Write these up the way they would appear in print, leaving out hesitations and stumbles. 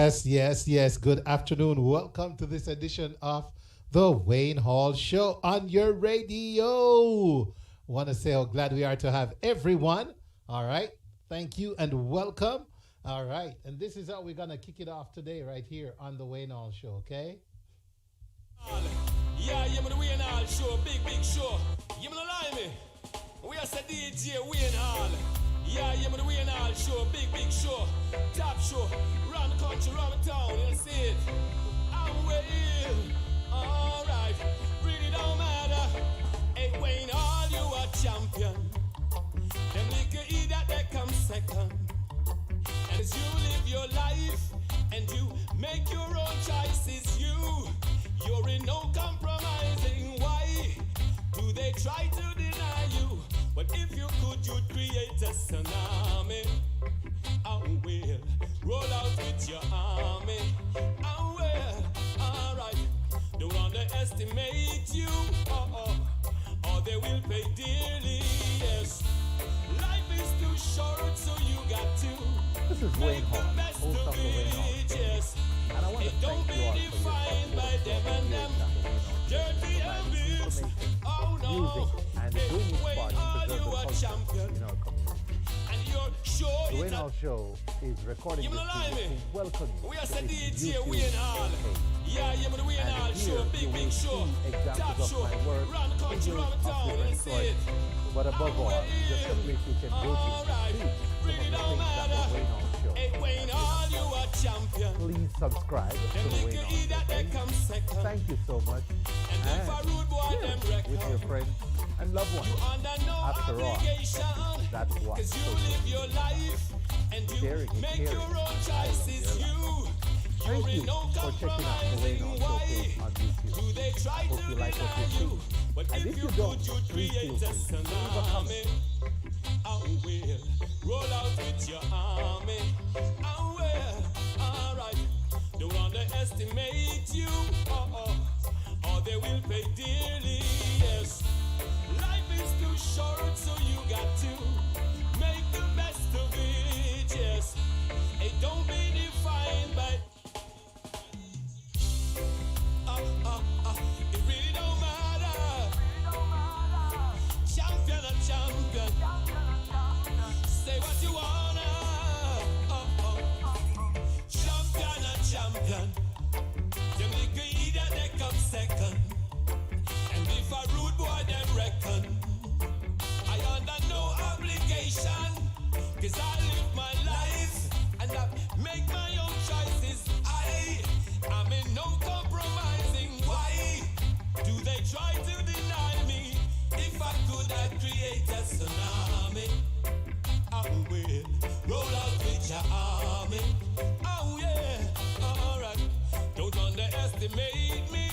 Yes. Good afternoon. Welcome to this edition of the Wayne Hall Show on your radio. Want to say how glad we are to have everyone. All right. Thank you and welcome. All right. And this is how we're going to kick it off today right here on the Wayne Hall Show, okay? Yeah, you the Wayne Hall Show, big show. You lie me. We are the DJ Wayne Hall. Yeah, you the Wayne Hall Show, big show, top show, round the country, round the town, you see it. I'm Wayne, alright, really don't matter. Hey Wayne Hall, you are champion. Them nigga eat that they come second. And as you live your life and you make your own choices, you're in no compromising. Why do they try to deny you? But if you could, you'd create a tsunami. I will roll out with your army. I will, alright. Don't underestimate you, or they will pay dearly. Yes, life is too short, so you got to. This is Wayne Hall, host of the Wayne Hall. Yes. And I want to Don't thank be you all defined by them and them. Dirty habits. Oh no. Music and doing its part to preserve the culture in our community. And you're sure The Wayne Hall Show is recording this video to welcome you we are to the its DJ YouTube Wayne Hall. page. Yeah, you the Wayne Hall And Show, here you big will show, see top examples show, of my work, round the country, videos round the of town, you different see sorts. it. But above all, just a place you can go to Alright, see some really of the don't things that matter. the Wayne Hall Show. Hey Wayne Hall, you are champion. Please subscribe to Them the Wayne nigga Hall eat that they Show. come second. Thank you so much. And if a rude boy share them it record, with your friends and loved ones. you under no After all, obligation. that's what Cause you social live your life and you Sharing is make caring. your own choices. Thank You're you in no for checking out the Wayne compromising. Hall Why Showcase on YouTube. do they try Hope to you like what deny you you? see. But And if if you you don't, could, you'd please create feel a free. Leave a comment. tsunami. I will roll out with your army. I will, alright. Don't underestimate you, or they will pay dearly. Yes, life is too short, so you got to make the best of it. Yes, hey, don't be defined by. It really don't matter. Champion or champion. Say what you wanna. Champion or champion. You make a either they come second. And if a rude boy them reckon, I under no obligation. Cause I live my life and I make my own choices. I'm in no compromising. Why do they try to deny me? If I could, I'd create a tsunami. I will roll out with your army. Oh yeah, alright. Don't underestimate me.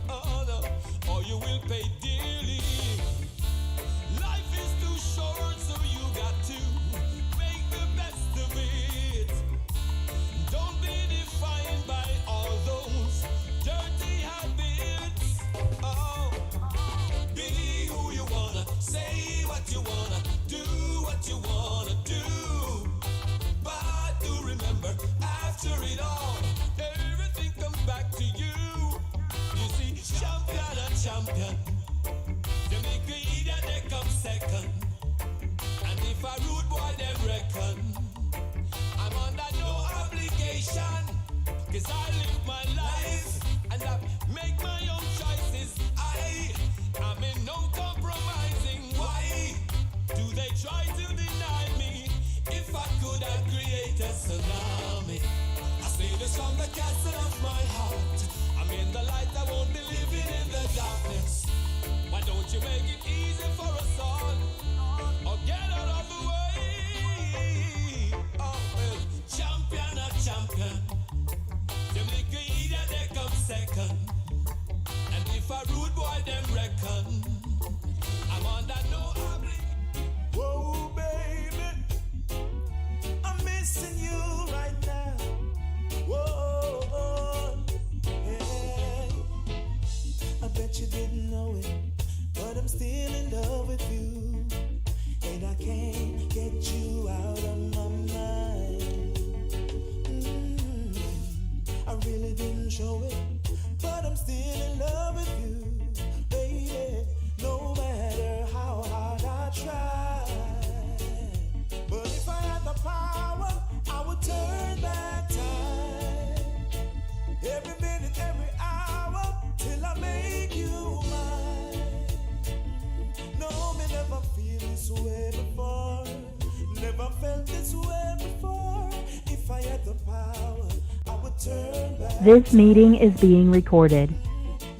Oh no, or you will pay dearly. Life is too short, so you got to make the best of it. Don't be defined by all those dirty habits. Oh, be who you wanna, say what you wanna, do what you wanna do. But do remember, after it all, everything comes back to you. You see, champion or champion, Jamaica either they come second. And if a rude boy them reckon, I'm under no obligation. Cause I live my life and I make my own choices. I'm in no compromising. Why do they try to deny me? If I could, I'd create a tsunami. I say this from the castle of my heart. I'm in the light, I won't be living in the darkness. Why don't you make it easy for us all? Or get out of the way. Oh well, champion or champion. Jamaica either they come second. And if a rude boy them reckon, I'm under no obligation. Whoa baby, I'm missing you right now. Whoa, yeah. I bet you didn't know it, but I'm still in love with you. And I can't get you out of my mind. I really didn't show it, but I'm still in love with you, baby. No matter how hard I try. But if I had the power, I would turn back time. Every minute, every hour, till I make you mine. No, me never feel this way before. Never felt this way before. If I had the power, I would turn back. This meeting is being recorded.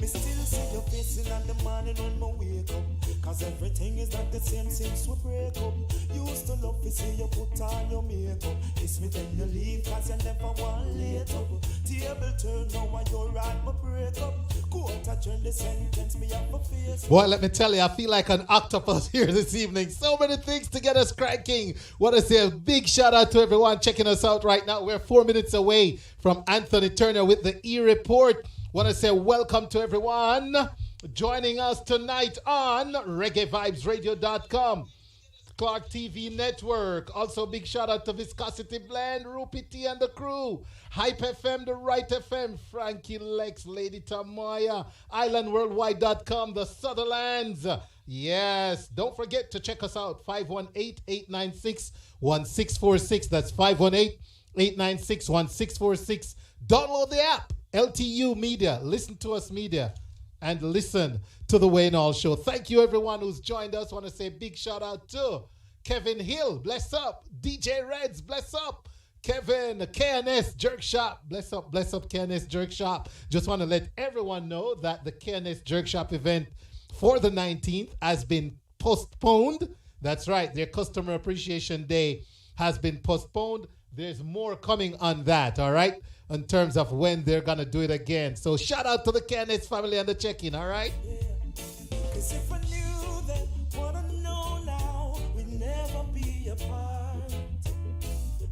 Me still see your face in the morning when me wake up. Cause everything is not the same since we break up. Used to love to see you put on your makeup. It's me then you leave cause you never want late up. Table turn now and you're at my break up. Quarter turn the sentence me up a face. Boy, let me tell you, I feel like an octopus here this evening. So many things to get us cracking. Want to say a big shout out to everyone checking us out right now. We're 4 minutes away from Anthony Turner with the E-Report. Want to say welcome to everyone joining us tonight on reggaevibesradio.com, Clarke TV Network. Also, big shout out to Viscosity Blend, Rupi T and the crew, Hype FM, The Right FM, Frankie Lex, Lady Tamaya, IslandWorldwide.com, The Sutherlands. Yes, don't forget to check us out, 518-896-1646. That's 518-896-1646. Download the app, LTU Media, Listen to Us Media, and listen to the Wayne Hall Show. Thank you, everyone who's joined us. Want to say big shout out to Kevin Hill, bless up. DJ Reds, bless up. Kevin, KNS Jerk Shop, bless up KNS Jerk Shop. Just want to let everyone know that the KNS Jerk Shop event for the 19th has been postponed. That's right, their Customer Appreciation Day has been postponed. There's more coming on that, all right, in terms of when they're going to do it again. So shout out to the KNS family and the check-in, all right? Cause if I knew then what I know now, we'd never be apart.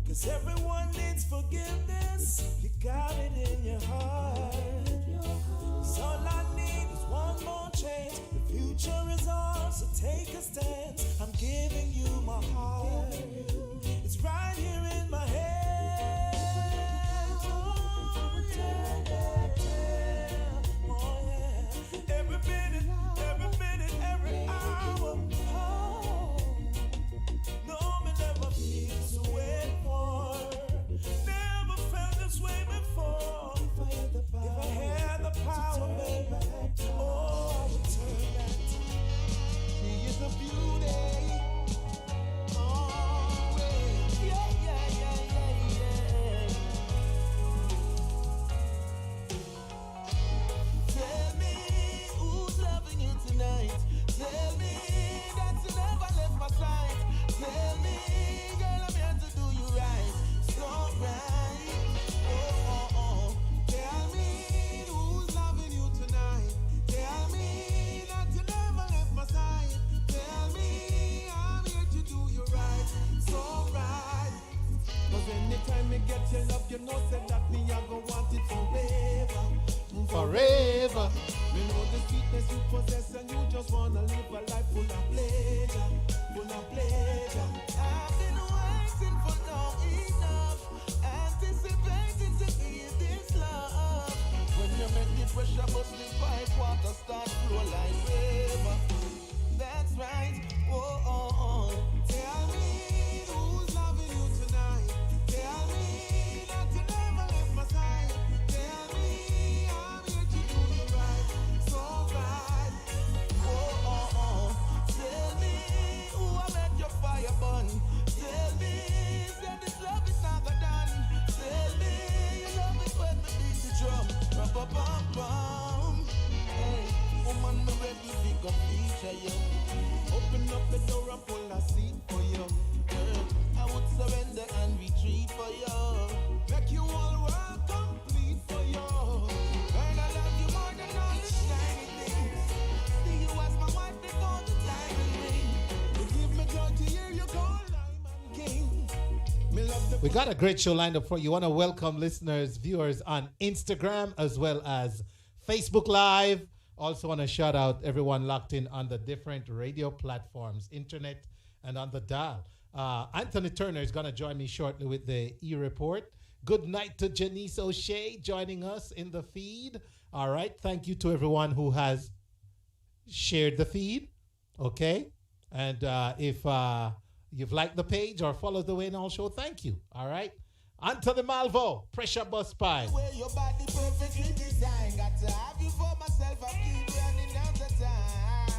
Cause everyone needs forgiveness, you got it in your heart. So all I need is one more change. The future is ours, so take a stand. I'm giving you my heart. It's right here in my head. Oh, yeah. Every minute, every hour. Oh, no, me never feel this way before. Never felt this way before. If I had the power, baby, oh, I would turn back. She is a beauty. Oh, yeah. Tell me who's loving you tonight. Tell me that you never left my side. Tell me, girl, I'm here to do you right. So right. Oh. Tell me who's loving you tonight. Tell me that you never left my side. Tell me I'm here to do you right. So right. Cause anytime me get your love, you know say that me I go want it forever. Forever. Me know the sweetness you possess and you just wanna live a life full of pleasure. I've been waiting for long enough, anticipating to give this love. When you make the pressure bust the pipe, water start flow like river. That's right. Oh. Tell me who's loving you tonight. Tell me that you never left my side. Tell me I'm here to do you right. So right. Oh. Tell me who I met your fire burn. Tell me that this love is never done. Tell me you love it when we beat the drum. Bum. Hey, woman, me ready to go feature you. Open up the door and pull a seat for you. Girl, I would surrender and retreat for you. Make you all world complete for you. Girl, I love you more than all the shiny things. See you as my wife before the diamond ring. You give me joy to hear you call Diamond King. Me love the We got a great show lined up for you. Want to welcome listeners, viewers on Instagram as well as Facebook Live. Also want to shout out everyone locked in on the different radio platforms, internet and on the dial. Anthony Turner is going to join me shortly with the E-Report. Good night to Jannice O'Shea joining us in the feed. All right. Thank you to everyone who has shared the feed. Okay. And if you've liked the page or followed the Wayne Hall Show, thank you. All right. Anthony Malvo, Pressure Bus Pie. Where your body perfectly designed. Got to have you for myself. I keep running out of time.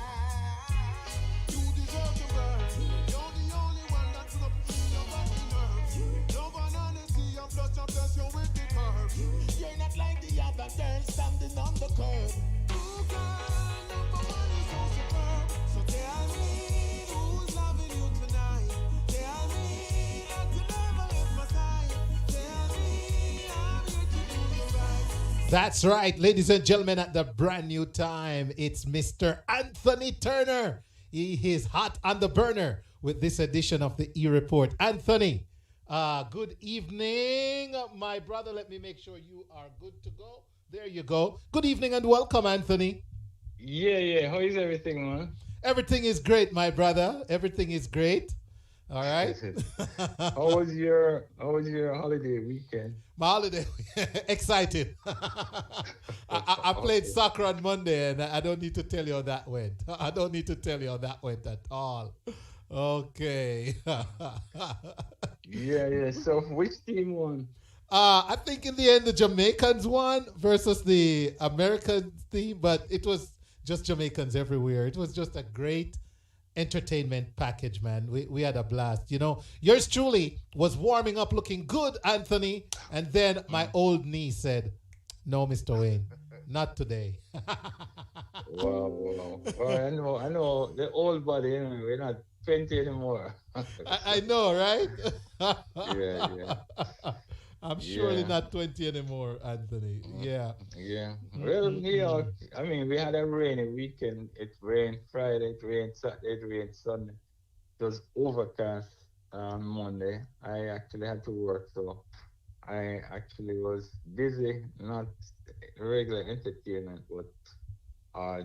You deserve to burn. You're the only one that's up to your body nerves. Love and honesty and plus obsession with the curve. You're not like the other girls standing on the curb. Ooh, girl, number one is so superb. So tell me who's loving you tonight. Tell me that you never left my side. Tell me I'm here to do you right. That's right, ladies and gentlemen, at the brand new time, it's Mr. Anthony Turner. He is hot on the burner with this edition of the E-Report. Anthony, good evening, my brother. Let me make sure you are good to go. There you go. Good evening and welcome, Anthony. Yeah. How is everything, man? Everything is great, my brother. Everything is great. All right. How was your holiday weekend? My holiday, excited. I played soccer on Monday, and I don't need to tell you how that went. I don't need to tell you how that went at all. Okay. Yeah. So which team won? I think in the end the Jamaicans won versus the American team, but it was just Jamaicans everywhere. It was just a great entertainment package, man. We had a blast. You know, yours truly was warming up looking good, Anthony, and then my old knee said, "No, Mr. Wayne, not today." Wow. Well, I know the old body, we're not 20 anymore. I know, right? Yeah. I'm surely not 20 anymore, Anthony. Yeah. Well, I mean, we had a rainy weekend. It rained Friday, it rained Saturday, it rained Sunday. It was overcast on Monday. I actually had to work, so I actually was busy, not regular entertainment, but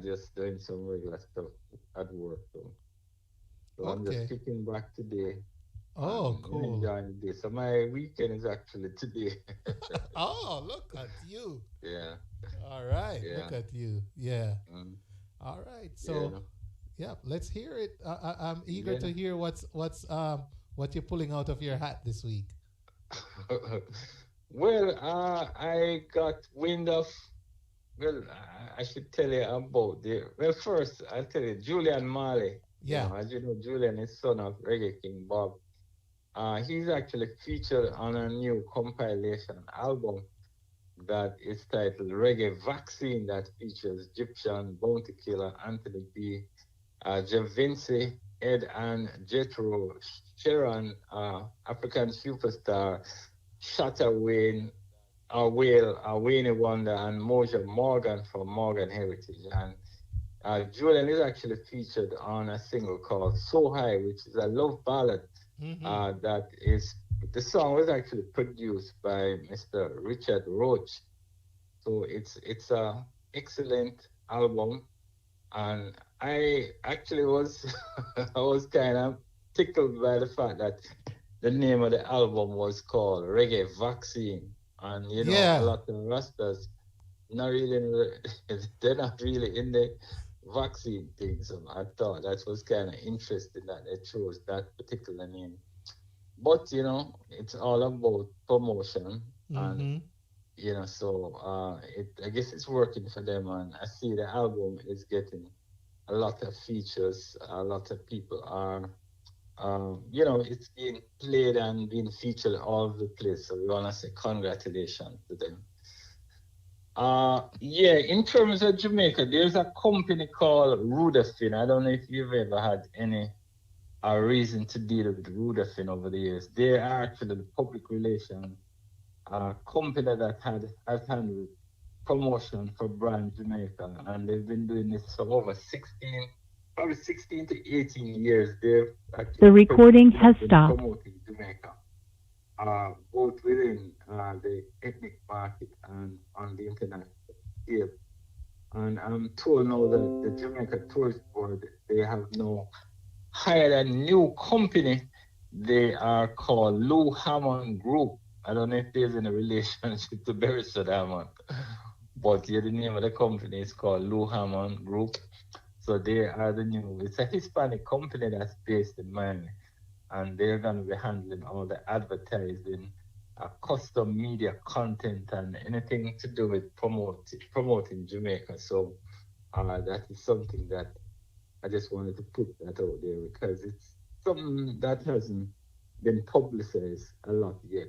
just doing some regular stuff at work. So I'm just kicking back today. Oh, cool. Enjoying this. So my weekend is actually today. Oh, look at you. Yeah. All right. Yeah. Look at you. Yeah. All right. So, yeah, let's hear it. I'm eager to hear what you're pulling out of your hat this week. Well, I got wind of. Well, I should tell you about first I'll tell you Julian Marley. Yeah. As you know, Julian is son of Reggae King Bob. He's actually featured on a new compilation album that is titled Reggae Vaccine, that features Egyptian Bounty Killer, Anthony B, Javinci, Ed and Jethro, Sharon, African Superstar, Shatta Wayne, Wayne Wonder, and Moja Morgan from Morgan Heritage. And Julian is actually featured on a single called So High, which is a love ballad. The song was actually produced by Mr. Richard Roach. So it's a excellent album, and I actually was I was kind of tickled by the fact that the name of the album was called Reggae Vaccine, and a lot of Rastas they're not really in the vaccine thing. So I thought that was kind of interesting that they chose that particular name. But it's all about promotion, and so I guess it's working for them, and I see the album is getting a lot of features. A lot of people are, it's being played and being featured all over the place. So we want to say congratulations to them. In terms of Jamaica, there's a company called Rudafin. I don't know if you've ever had any reason to deal with Rudafin over the years. They are actually the public relations company that has handled promotion for Brand Jamaica, and they've been doing this for over 16 to 18 years. The recording has stopped. Promoting Jamaica. Both within the ethnic market and on the international scale. And I'm told now that the Jamaica Tourist Board, they have now hired a new company. They are called Lou Hammond Group, I don't know if there's any relationship to Barrister Diamond, but yeah, the name of the company is called Lou Hammond Group. So they are it's a Hispanic company that's based in Miami, and they're going to be handling all the advertising, custom media content, and anything to do with promoting Jamaica. So that is something that I just wanted to put that out there because it's something that hasn't been publicized a lot yet.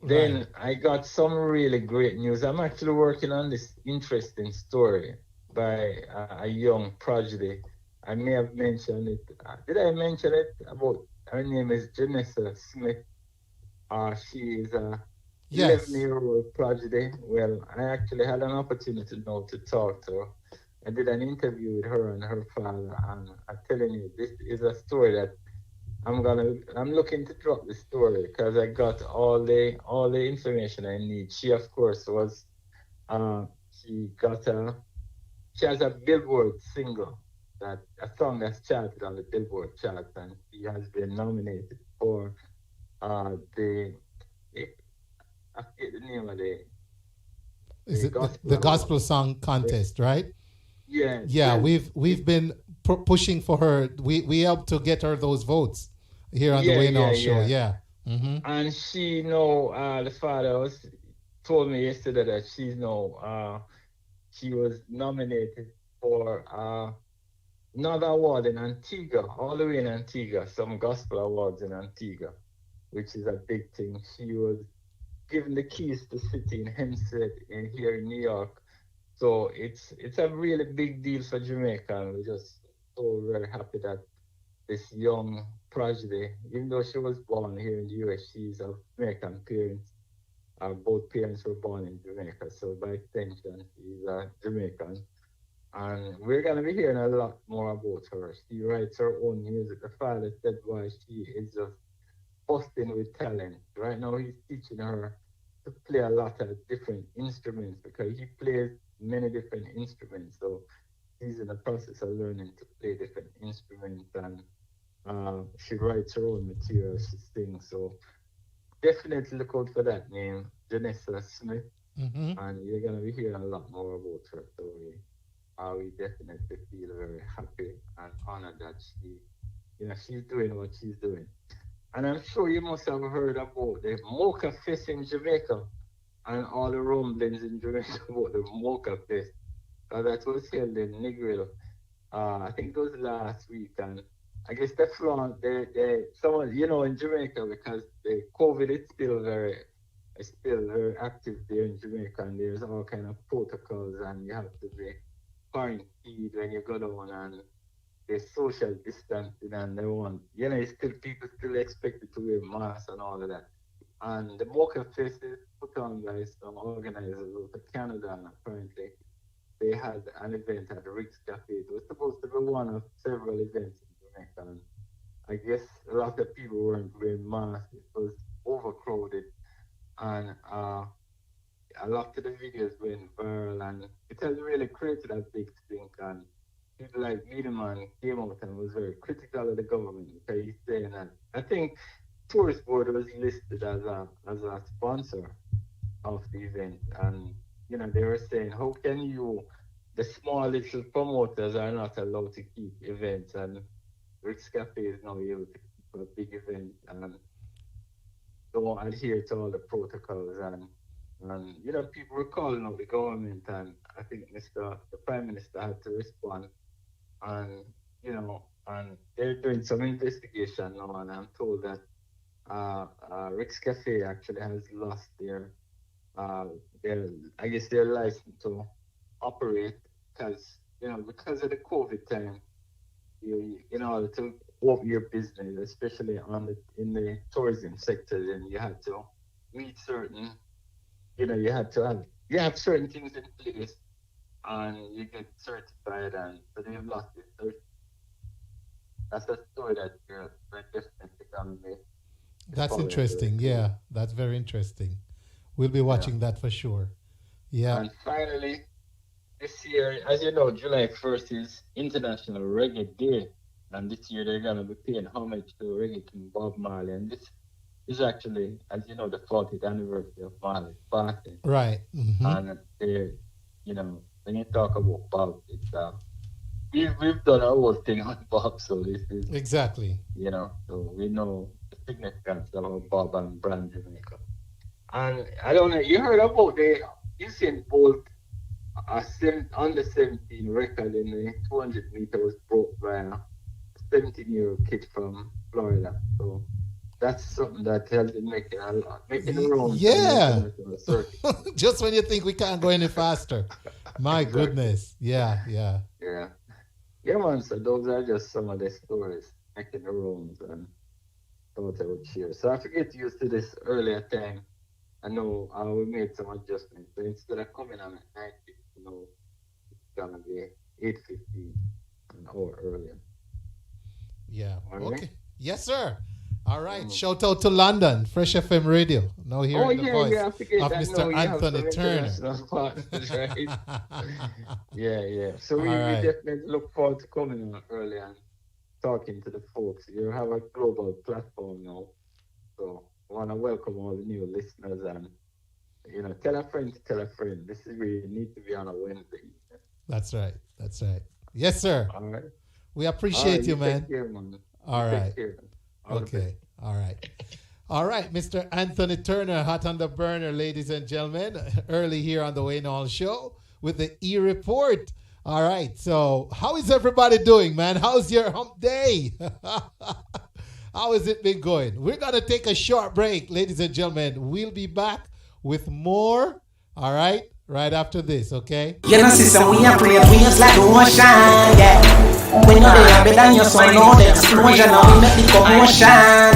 Then Right. I got some really great news. I'm actually working on this interesting story by a young prodigy. I may have mentioned it. Did I mention it? About her name is Jannice Smith. She is a Yes. 11-year-old prodigy. Well, I actually had an opportunity now to talk to her. I did an interview with her and her father, and I'm telling you, this is a story that I'm looking to drop the story because I got all the information I need. She of course was uh she got a she has a Billboard single, that a song that's charted on the Billboard charts, and she has been nominated for the I forget the name of Is the it gospel the award. gospel song The- contest, right? yeah, Yeah, well, we've been pushing for her. We helped to get her those votes here on the yeah, Wayne yeah, Hall show. yeah. Yeah. Mm-hmm. And she know the father told me yesterday that she was nominated for another award in Antigua, all the way in Antigua, some gospel awards in Antigua, which is a big thing. She was given the keys to city in Hempstead in here in New York. So it's a really big deal for Jamaica, and we're just so very happy that this young prodigy, even though she was born here in the US, she's of American parents. Both parents were born in Jamaica, so by extension, she's a Jamaican. And we're going to be hearing a lot more about her. She writes her own music. The father said why she is just busting with talent. Right now, he's teaching her to play a lot of different instruments because he plays many different instruments. So she's in the process of learning to play different instruments, and she writes her own material, she sings. So definitely look out for that name, Janessa Smith, Mm-hmm. and you're gonna be hearing a lot more about her. So we definitely feel very happy and honored that she's doing what she's doing. And I'm sure you must have heard about the Mocha Fest in Jamaica and all the rumblings in Jamaica about the Mocha Fest. That was held in Negril. I think it was last week, and I guess the flaunt, someone, in Jamaica, because the COVID is still very active there in Jamaica, and there's all kind of protocols, and you have to be quarantined when you go down, and there's social distancing, and they want, people still expected to wear masks and all of that. And the Mocha Fest is put on by some organizers out of Canada, and apparently they had an event at the Rick's Cafe. It was supposed to be one of several events in Jamaica. And I guess a lot of people weren't wearing masks. It was overcrowded. And a lot of the videos went viral. And it has really created a big stink. And people like Middleman came out and was very critical of the government because he's saying that I think Tourist Board was listed as a sponsor of the event. And they were saying, how can the small little promoters are not allowed to keep events, and Rick's Cafe is now able to keep a big event and don't adhere to all the protocols, and people were calling out the government, and I think the Prime Minister had to respond, and and they're doing some investigation now, and I'm told that Rick's Cafe actually has lost their I guess their license to operate because because of the COVID time, in order to open your business, especially in the tourism sector, then you had to meet certain, you have certain things in place, and you get certified, and so they've lost it. So that's a story that we're definitely gonna be That's following very interesting. close. Yeah, that's very interesting. We'll be Yeah. watching that for sure. Yeah. And finally, this year, as you know, July 1st is International Reggae Day. And this year they're going to be paying homage to Reggae King Bob Marley. And is actually, as you know, the 40th anniversary of Marley's passing. Right. And when you talk about Bob, it's we've done our whole thing on Bob, so this is Exactly. so we know the significance of Bob and Brand Jamaica. And I don't know, you heard about the Usain Bolt on the 17 record in the 200 meters broke by a 17-year-old kid from Florida. So that's something that has been making a round. Yeah. Just when you think we can't go any faster. My Exactly. goodness. Yeah. Yeah, man. So those are just some of the stories making the rounds, and thought I would share. So I forget used to this earlier time. I know we made some adjustments. So instead of coming on at 9:50, it's gonna be 8:15, an hour earlier. Yeah. All right. Okay. Yes, sir. All right. Shout out to London, Fresh FM Radio. Now hearing the voice I forget of that. Mr. No, you have Anthony some Turner. international partners, right? Yeah. So we All right. definitely look forward to coming on early and talking to the folks. You have a global platform now, so I want to welcome all the new listeners, and tell a friend to tell a friend. This is where you need to be on a Wednesday. That's right. Yes, sir. All right. We appreciate you, man. Take care, man. All Take right. care. All the Okay. All right. Mr. Anthony Turner, hot on the burner, ladies and gentlemen. Early here on the Wayne Hall Show with the E-Report. All right. So how is everybody doing, man? How's your hump day? How has it been going? We're going to take a short break, ladies and gentlemen. We'll be back with more. All right. Right after this, okay? You know, sister, we are playing waves like the ocean, yeah. When you're there, better than your swine, all the explosion, now we make the commotion, yeah.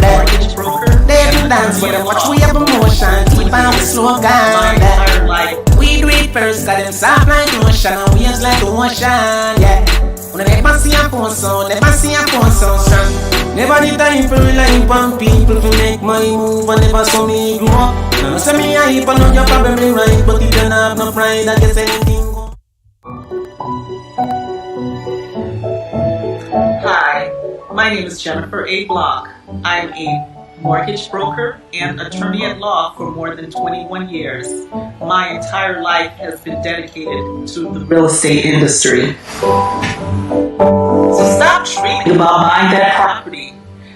They do dance for them, watch we have emotion, keep on with slogan, yeah. We do it first, got them soft like the ocean, and waves like the ocean, yeah. On never see a phone sound, son. Never the time for relying on people to make my move, and never saw me grow up. Now say me hype, I know you're probably right, but if you don't have no pride, I guess anything go. Hi, my name is Jennifer A. Block. I'm a mortgage broker and attorney at law for more than 21 years. My entire life has been dedicated to the real estate industry. So stop dreaming about buying that property.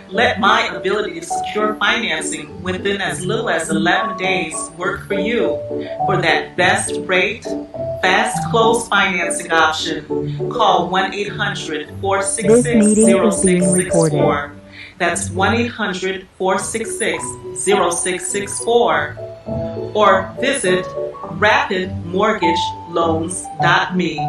Let my ability to secure financing within as little as 11 days work for you. For that best rate, fast close financing option, call 1-800-466-0664. That's 1-800-466-0664. Or visit rapidmortgageloans.me.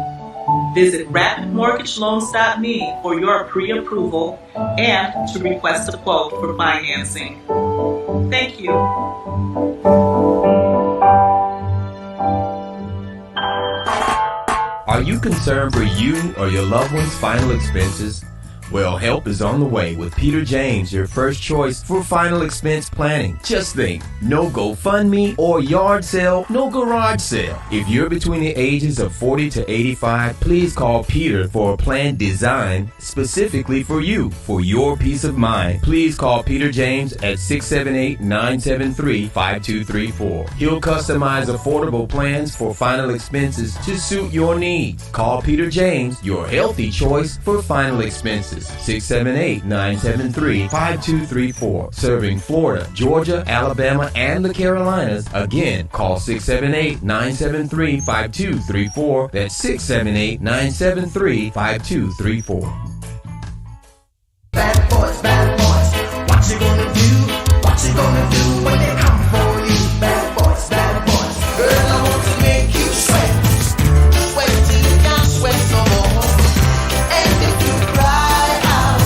Visit rapidmortgageloans.me for your pre-approval and to request a quote for financing. Thank you. Are you concerned for you or your loved one's final expenses? Well, help is on the way with Peter James, your first choice for final expense planning. Just think, no GoFundMe or yard sale, no garage sale. If you're between the ages of 40 to 85, please call Peter for a plan designed specifically for you, for your peace of mind. Please call Peter James at 678-973-5234. He'll customize affordable plans for final expenses to suit your needs. Call Peter James, your healthy choice for final expenses. 678-973-5234. Serving Florida, Georgia, Alabama, and the Carolinas. Again, call 678-973-5234. That's 678-973-5234. Bad boys, what you gonna do? What you gonna do when they come for you? Bad boys, girl, I want to make you sweat. Sweat till you can't sweat no more. And if you cry out,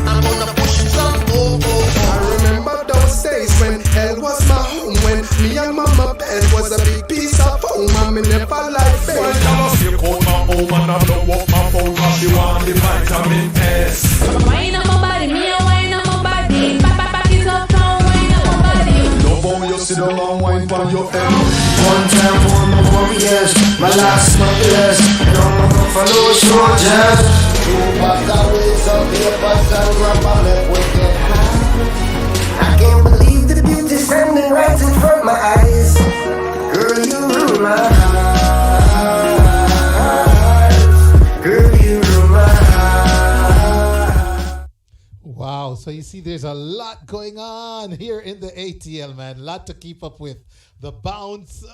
I'm gonna push you some more. I remember those days when hell was my home, when me and mama bed was a big piece of home, and me never like bed. Well, I must be called my home and I blow up my phone cause you want the vitamin S. Wine up my body, me a wine up my body. Back it up now, wine up my body. Love how you sit down and wine for your head. One time for my warriors, my last my bless, and all my fellow soldiers. Two batteries of papers and rubber make we get high. I can't believe the beauty So you see, there's a lot going on here in the ATL, man. A lot to keep up with. The Bounce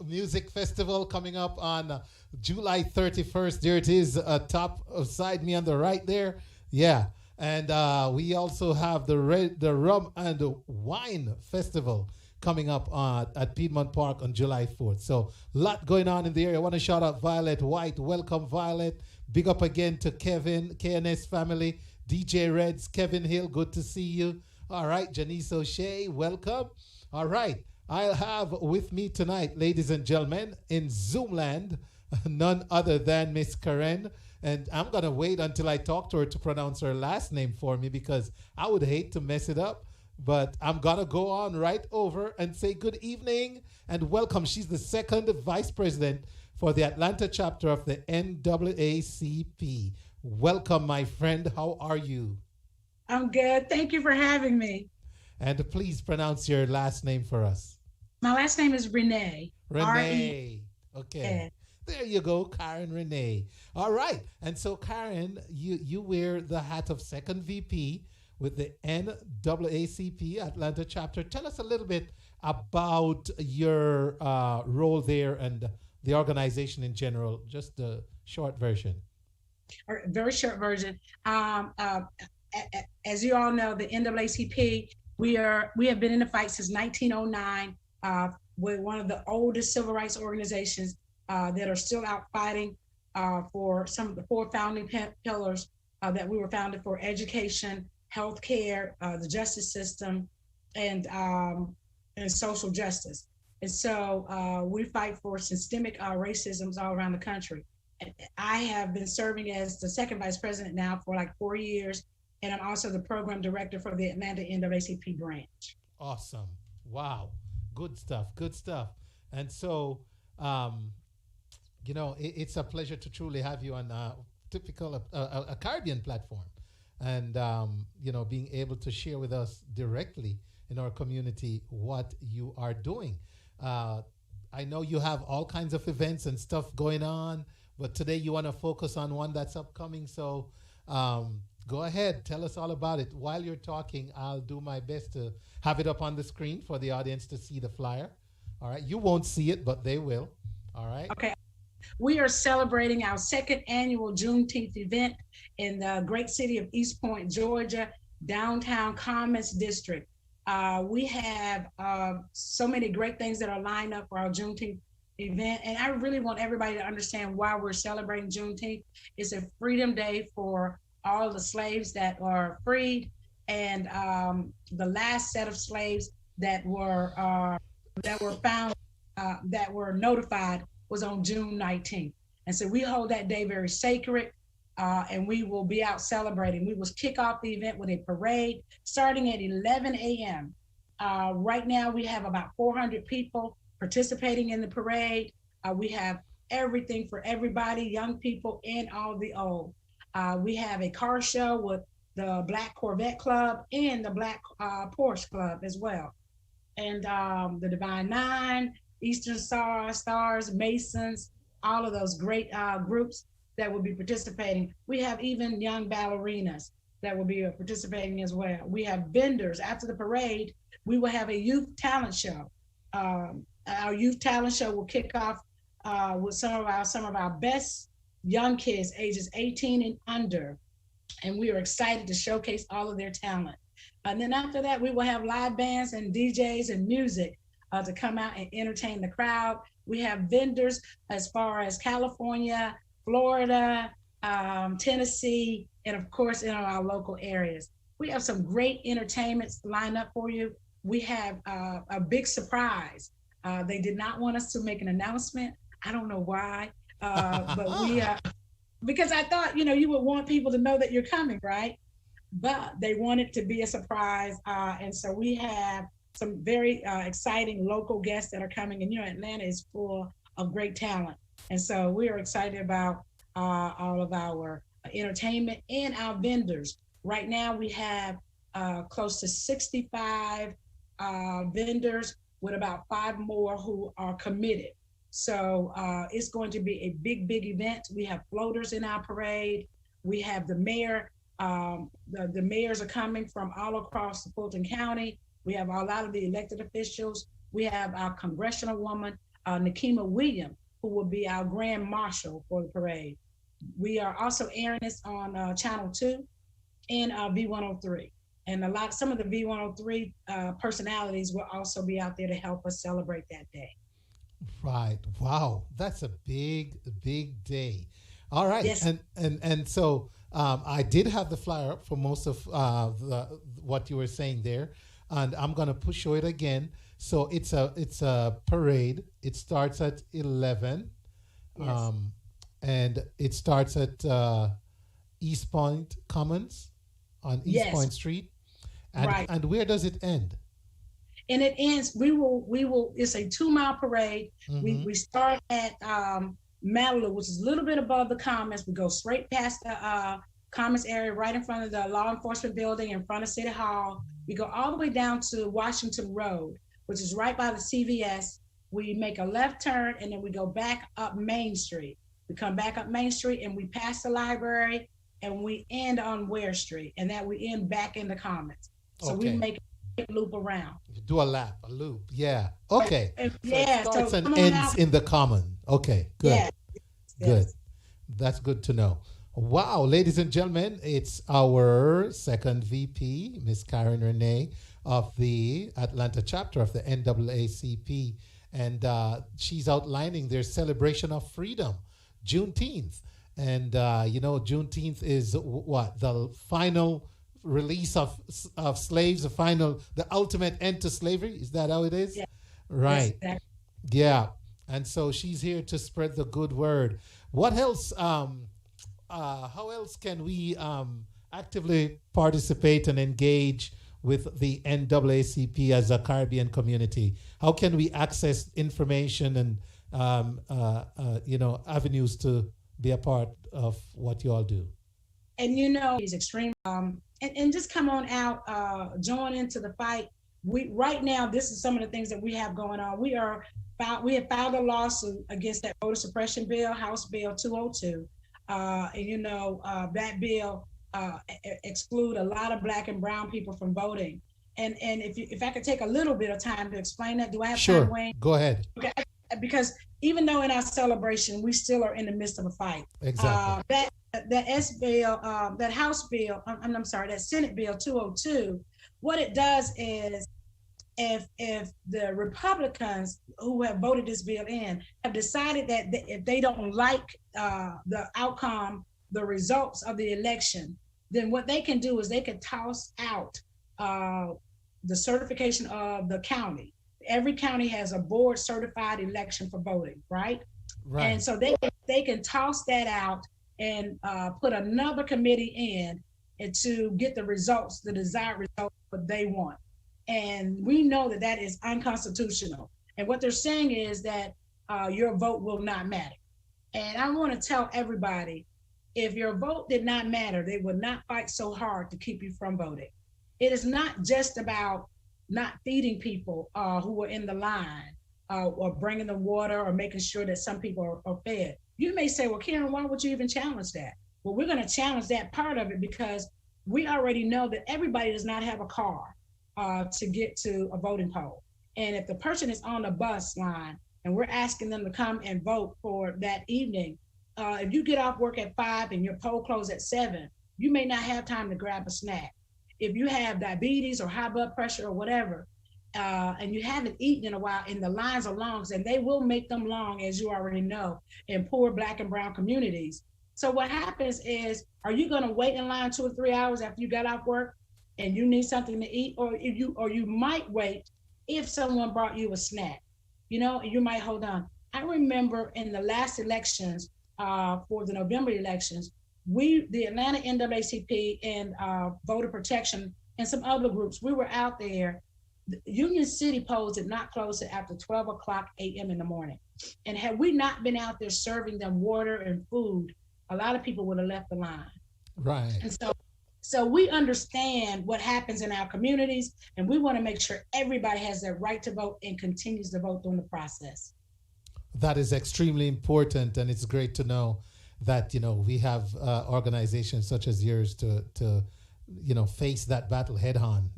Music Festival coming up on July 31st. There it is, top side me on the right there. Yeah. And we also have the Rum and Wine Festival coming up at Piedmont Park on July 4th. So a lot going on in the area. I want to shout out Violet White. Welcome, Violet. Big up again to Kevin, KNS family. DJ Reds, Kevin Hill, good to see you. All right, Jannice O'Shea, welcome. All right, I'll have with me tonight, ladies and gentlemen, in Zoomland, none other than Miss Karen. And I'm going to wait until I talk to her to pronounce her last name for me because I would hate to mess it up. But I'm going to go on right over and say good evening and welcome. She's the second vice president for the Atlanta chapter of the NAACP. Welcome, my friend. How are you? I'm good. Thank you for having me. And please pronounce your last name for us. My last name is Rene. Rene. Okay. There you go, Karen Rene. All right. And so, Karen, you wear the hat of second VP with the NAACP Atlanta chapter. Tell us a little bit about your role there and the organization in general, just the short version. Very short version. As you all know, the NAACP, we have been in the fight since 1909. We're one of the oldest civil rights organizations that are still out fighting for some of the four founding pillars that we were founded for: education, healthcare, the justice system, and social justice. And so we fight for systemic racisms all around the country. I have been serving as the second vice president now for like 4 years, and I'm also the program director for the Atlanta NAACP branch. Awesome. Wow. Good stuff. Good stuff. And so, it's a pleasure to truly have you on a Caribbean platform and, being able to share with us directly in our community what you are doing. I know you have all kinds of events and stuff going on, but today you want to focus on one that's upcoming. So go ahead, tell us all about it. While you're talking, I'll do my best to have it up on the screen for the audience to see the flyer. All right. You won't see it, but they will. All right. Okay. We are celebrating our second annual Juneteenth event in the great city of East Point, Georgia, downtown Commons District. We have so many great things that are lined up for our Juneteenth event. And I really want everybody to understand why we're celebrating Juneteenth. It's a freedom day for all the slaves that are freed, and the last set of slaves that were found, that were notified, was on June 19th. And so we hold that day very sacred, and we will be out celebrating. We will kick off the event with a parade starting at 11 a.m. Right now we have about 400 people participating in the parade. We have everything for everybody, young people and all the old. We have a car show with the Black Corvette Club and the Black Porsche Club as well. And the Divine Nine, Eastern Stars, Masons, all of those great groups that will be participating. We have even young ballerinas that will be participating as well. We have vendors. After the parade, we will have a youth talent show. Our youth talent show will kick off with some of our best young kids, ages 18 and under. And we are excited to showcase all of their talent. And then after that, we will have live bands and DJs and music to come out and entertain the crowd. We have vendors as far as California, Florida, Tennessee, and of course in our local areas. We have some great entertainments lined up for you. We have a big surprise. They did not want us to make an announcement. I don't know why, but we, because I thought, you would want people to know that you're coming, right? But they wanted to be a surprise. And so we have some very exciting local guests that are coming. And Atlanta is full of great talent. And so we are excited about all of our entertainment and our vendors. Right now we have close to 65 vendors with about 5 more who are committed. So it's going to be a big, big event. We have floaters in our parade. We have the mayor The mayors are coming from all across Fulton County. We have a lot of the elected officials. We have our congressional woman, Nikema Williams, who will be our grand marshal for the parade. We are also airing this on Channel 2 and V103. And some of the V103 personalities will also be out there to help us celebrate that day. Right. Wow. That's a big, big day. All right. Yes. And so I did have the flyer up for most of what you were saying there, and I'm gonna show it again. So it's a parade. It starts at 11, Yes. and it starts at East Point Commons on East Yes. Point Street. And, Right. and where does it end? And it ends, we will, it's a 2-mile parade. Mhm. We start at Malibu, which is a little bit above the Commons. We go straight past the Commons area, right in front of the law enforcement building, in front of City Hall. We go all the way down to Washington Road, which is right by the CVS. We make a left turn, and then we go back up Main Street. We come back up Main Street, and we pass the library, and we end on Ware Street, and that we end back in the Commons. So Okay. we make a loop around. Do a lap, a loop. Yeah. Okay. And- So yeah, it starts so and come on ends out. in the common. Okay. Good. Yeah. Good. Yes. That's good to know. Wow, ladies and gentlemen, it's our second VP, Miss Karen Rene of the Atlanta chapter of the NAACP. And she's outlining their celebration of freedom, Juneteenth. And, Juneteenth is what? The final release of slaves, the ultimate end to slavery. Is that how it is? Yeah. Right. Yes, Yeah. And so she's here to spread the good word. What else? How else can we actively participate and engage with the NAACP as a Caribbean community? How can we access information and avenues to be a part of what you all do? And he's extreme. And just come on out, join into the fight. Right now, this is some of the things that we have going on. We have filed a lawsuit against that voter suppression bill, House Bill 202. That bill exclude a lot of Black and brown people from voting. And if I could take a little bit of time to explain that, do I have Sure. time, Wayne? Go ahead. Okay. Because even though in our celebration, we still are in the midst of a fight. Exactly. That House bill, I'm sorry, that Senate bill 202, what it does is if the Republicans who have voted this bill in have decided that if they don't like the outcome, the results of the election, then what they can do is they can toss out the certification of the county. Every county has a board certified election for voting, right? Right. And so they can toss that out and put another committee in and to get the results, the desired results that they want. And we know that is unconstitutional. And what they're saying is that your vote will not matter. And I want to tell everybody, if your vote did not matter, they would not fight so hard to keep you from voting. It is not just about not feeding people who are in the line or bringing the water or making sure that some people are fed. You may say, well, Karen, why would you even challenge that? Well, we're going to challenge that part of it because we already know that everybody does not have a car to get to a voting poll. And if the person is on the bus line and we're asking them to come and vote for that evening, if you get off work at 5 and your poll closes at 7, you may not have time to grab a snack. If you have diabetes or high blood pressure or whatever, and you haven't eaten in a while and the lines are long, and they will make them long, as you already know, in poor Black and brown communities. So what happens is, are you going to wait in line 2 or 3 hours after you got off work and you need something to eat? Or you might wait if someone brought you a snack, you might hold on. I remember in the last elections, for the November elections, the Atlanta NAACP and Voter Protection and some other groups, we were out there. Union City polls did not close after 12 o'clock a.m. in the morning. And had we not been out there serving them water and food, a lot of people would have left the line. Right. And so we understand what happens in our communities, and we want to make sure everybody has their right to vote and continues to vote during the process. That is extremely important, and it's great to know that, we have organizations such as yours to face that battle head on,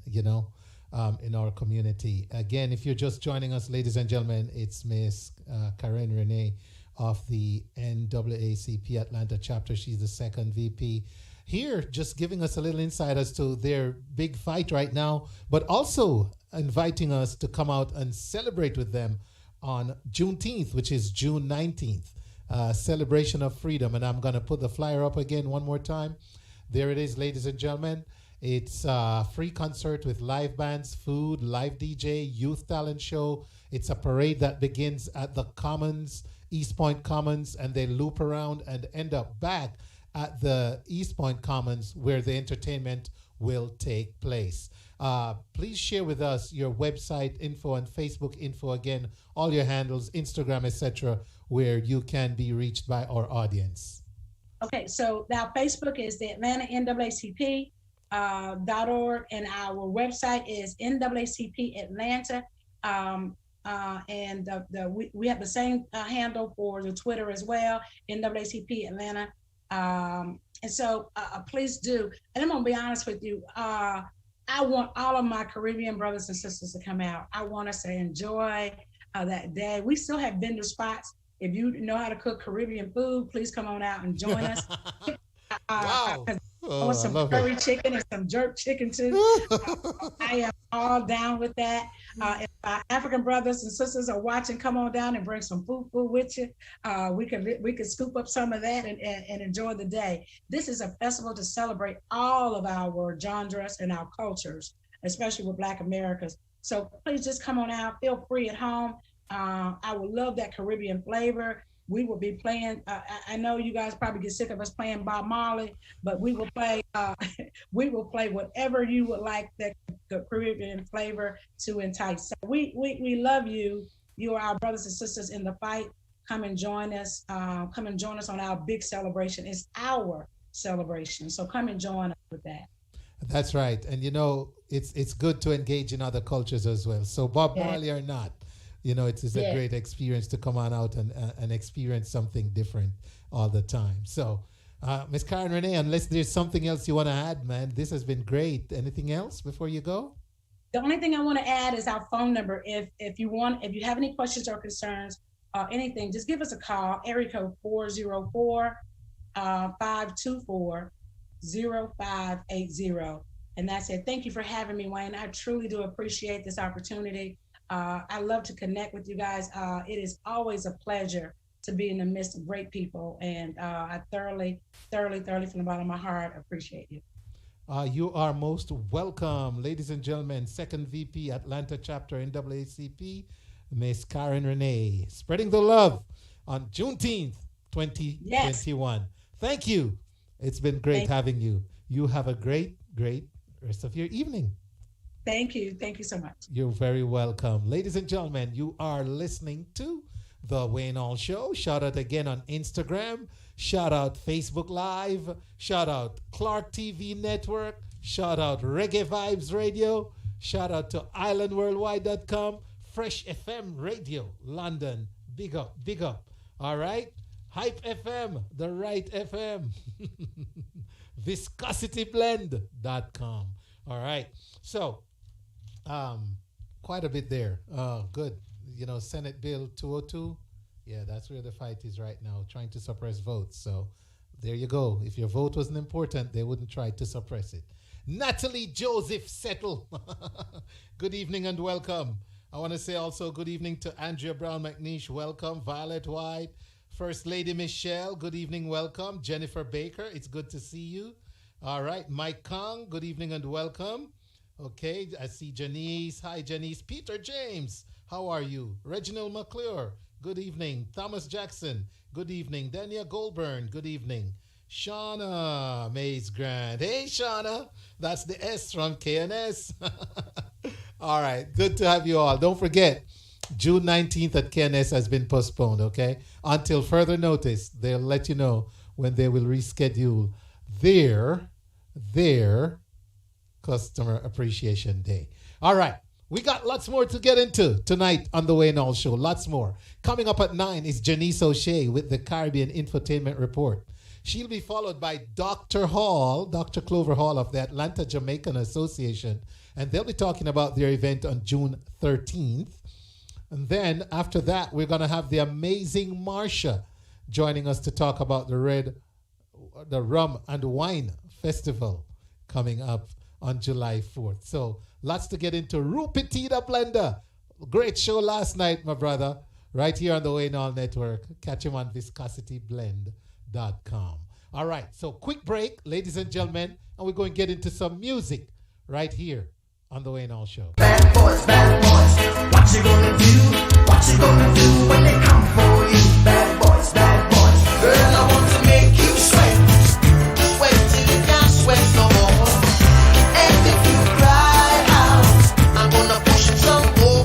in our community. Again, if you're just joining us, ladies and gentlemen, it's Miss Karen Rene of the NAACP Atlanta chapter. She's the second VP here, just giving us a little insight as to their big fight right now, but also inviting us to come out and celebrate with them on Juneteenth, which is June 19th, celebration of freedom. And I'm going to put the flyer up again one more time. There it is, ladies and gentlemen. It's a free concert with live bands, food, live DJ, youth talent show. It's a parade that begins at the Commons, East Point Commons, and they loop around and end up back at the East Point Commons where the entertainment will take place. Please share with us your website info and Facebook info, again, all your handles, Instagram, etc., where you can be reached by our audience. Okay, so now Facebook is the Atlanta NAACP. .org, and our website is NAACP Atlanta, and we have the same handle for the Twitter as well, NAACP Atlanta, and so please do. And I'm gonna be honest with you, I want all of my Caribbean brothers and sisters to come out. I want us to enjoy that day. We still have vendor spots. If you know how to cook Caribbean food, please come on out and join us. Wow. I want some curry chicken and some jerk chicken too. I am all down with that. If our African brothers and sisters are watching, come on down and bring some food with you. We can scoop up some of that and enjoy the day. This is a festival to celebrate all of our genres and our cultures, especially with Black Americans. So please just come on out. Feel free at home. I would love that Caribbean flavor. We will be playing. I know you guys probably get sick of us playing Bob Marley, but we will play. We will play whatever you would like that Caribbean flavor to entice. So we love you. You are our brothers and sisters in the fight. Come and join us. Come and join us on our big celebration. It's our celebration. So come and join us with that. That's right. And it's good to engage in other cultures as well. So Bob Marley or not. It's a great experience to come on out and experience something different all the time. So, Ms. Karen Rene, unless there's something else you want to add, man, this has been great. Anything else before you go? The only thing I want to add is our phone number. If you have any questions or concerns or anything, just give us a call. Area code 404-524-0580. And that's it. Thank you for having me, Wayne. I truly do appreciate this opportunity. I love to connect with you guys. It is always a pleasure to be in the midst of great people. And I thoroughly from the bottom of my heart appreciate you. You are most welcome. Ladies and gentlemen, second VP Atlanta chapter NAACP, Miss Karen Rene, spreading the love on Juneteenth 2021. Yes. Thank you. It's been great having you. You have a great rest of your evening. Thank you. Thank you so much. You're very welcome. Ladies and gentlemen, you are listening to The Wayne Hall Show. Shout out again on Instagram. Shout out Facebook Live. Shout out Clarke TV Network. Shout out Reggae Vibes Radio. Shout out to islandworldwide.com. Fresh FM Radio, London. Big up, big up. All right. Hype FM, the right FM. ViscosityBlend.com. All right. So, quite a bit there. Good. Senate Bill 202. Yeah, that's where the fight is right now, trying to suppress votes. So there you go. If your vote wasn't important, they wouldn't try to suppress it. Natalie Joseph Settle. Good evening and welcome. I want to say also good evening to Andrea Brown McNeish. Welcome. Violet White. First Lady Michelle. Good evening. Welcome. Jennifer Baker. It's good to see you. All right. Mike Kong. Good evening and welcome. Okay, I see Jannice. Hi, Jannice. Peter James, how are you? Reginald McClure, good evening. Thomas Jackson, good evening. Dania Goldburn, good evening. Shauna Mays Grant. Hey, Shauna, that's the S from KNS. All right, good to have you all. Don't forget, June 19th at KNS has been postponed, okay? Until further notice, they'll let you know when they will reschedule their Customer Appreciation Day. All right. We got lots more to get into tonight on the Wayne Hall Show. Lots more. Coming up at 9 is Jannice O'Shea with the Caribbean Infotainment Report. She'll be followed by Dr. Hall, Dr. Clover Hall of the Atlanta Jamaican Association, and they'll be talking about their event on June 13th. And then after that, we're going to have the amazing Marsha joining us to talk about the Rum and Wine Festival coming up on July 4th. So lots to get into. Rupitita Blender. Great show last night, my brother. Right here on the Wayne Hall Network. Catch him on viscosityblend.com. All right, so quick break, ladies and gentlemen, and we're going to get into some music right here on the Wayne Hall Show. Bad boys, what you gonna do? What you gonna do when they come for you? Bad boys, girl, I want to make you sweat. Sweat till you can't sweat no more. And if you cry out, I'm gonna push some more.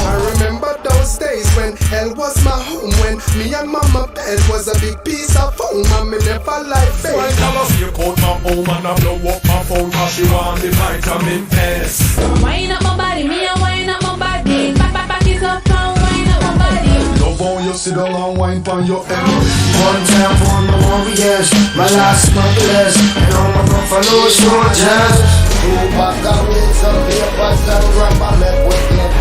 I remember those days when hell was my home, when me and mama bed was a big piece of foam, and me never like bed. So I never fake out my home and I blow up my phone, cause she want the vitamin S. Wind up my body, me a wind up my body. Back it up and wind up my body. Love how you sit down and wine on your head. One time for my warriors, my last smugglers, and all my buffalo soldiers. Who back up with some papers and grab my leg with it.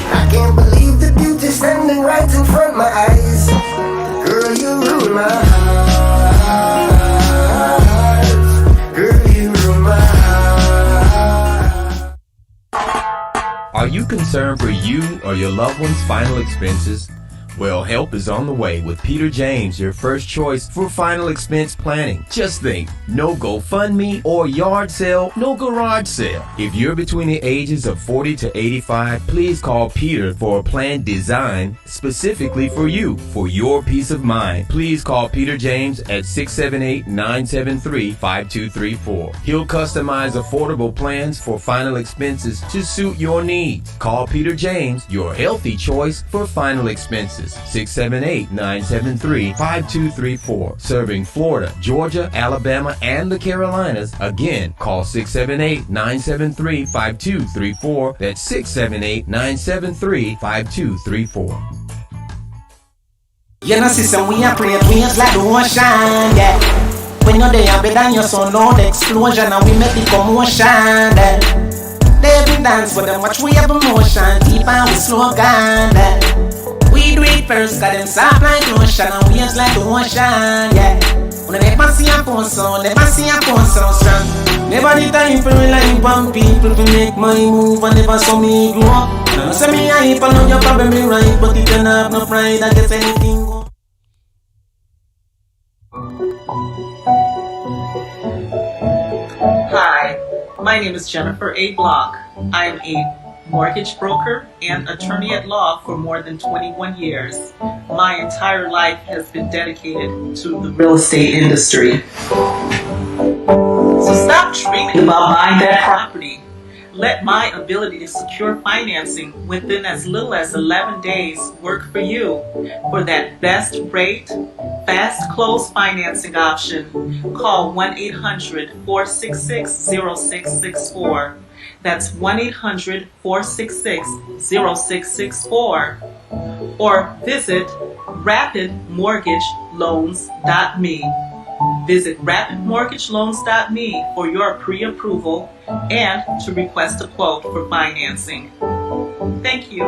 I can't believe the beauty standing right in front of my eyes. Girl, you ruin my heart. Girl, you ruin my heart. Are you concerned for you or your loved one's final expenses? Well, help is on the way with Peter James, your first choice for final expense planning. Just think, no GoFundMe or yard sale, no garage sale. If you're between the ages of 40 to 85, please call Peter for a plan designed specifically for you, for your peace of mind. Please call Peter James at 678-973-5234. He'll customize affordable plans for final expenses to suit your needs. Call Peter James, your healthy choice for final expenses. 678-973-5234. Serving Florida, Georgia, Alabama, and the Carolinas. Again, call 678-973-5234. That's 678-973-5234. You know, sister, we are praying wings like the ocean, yeah. When you're there, better your son, Lord, explosion, and we make the commotion, yeah. They be dance for them, watch we have emotion, deep and we slogan, yeah. We do it first, cause them soft like lotion and waves like the ocean, yeah. When they never see a phone sound, never see a phone sound strong. Never the time for relying on people to make my move and never saw me grow up. Now say me hype and know you're probably right, but if you don't have no pride, I guess anything go. Hi, my name is Jennifer A. Block. I am a mortgage broker and attorney at law for more than 21 years. My entire life has been dedicated to the real estate industry. So stop dreaming about buying that property. Let my ability to secure financing within as little as 11 days work for you. For that best rate, fast close financing option, call 1-800-466-0664. That's 1-800-466-0664. Or visit rapidmortgageloans.me. Visit rapidmortgageloans.me for your pre-approval and to request a quote for financing. Thank you.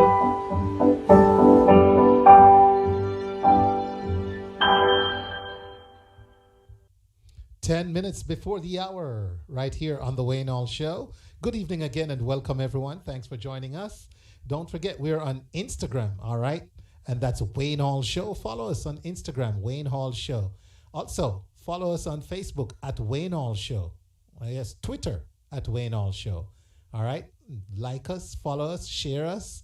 Ten minutes before the hour, right here on the Wayne Hall Show. Good evening again and welcome everyone. Thanks for joining us. Don't forget we're on Instagram, all right? And that's Wayne Hall Show. Follow us on Instagram, Wayne Hall Show. Also, follow us on Facebook at Wayne Hall Show. Yes, Twitter at Wayne Hall Show. All right? Like us, follow us, share us.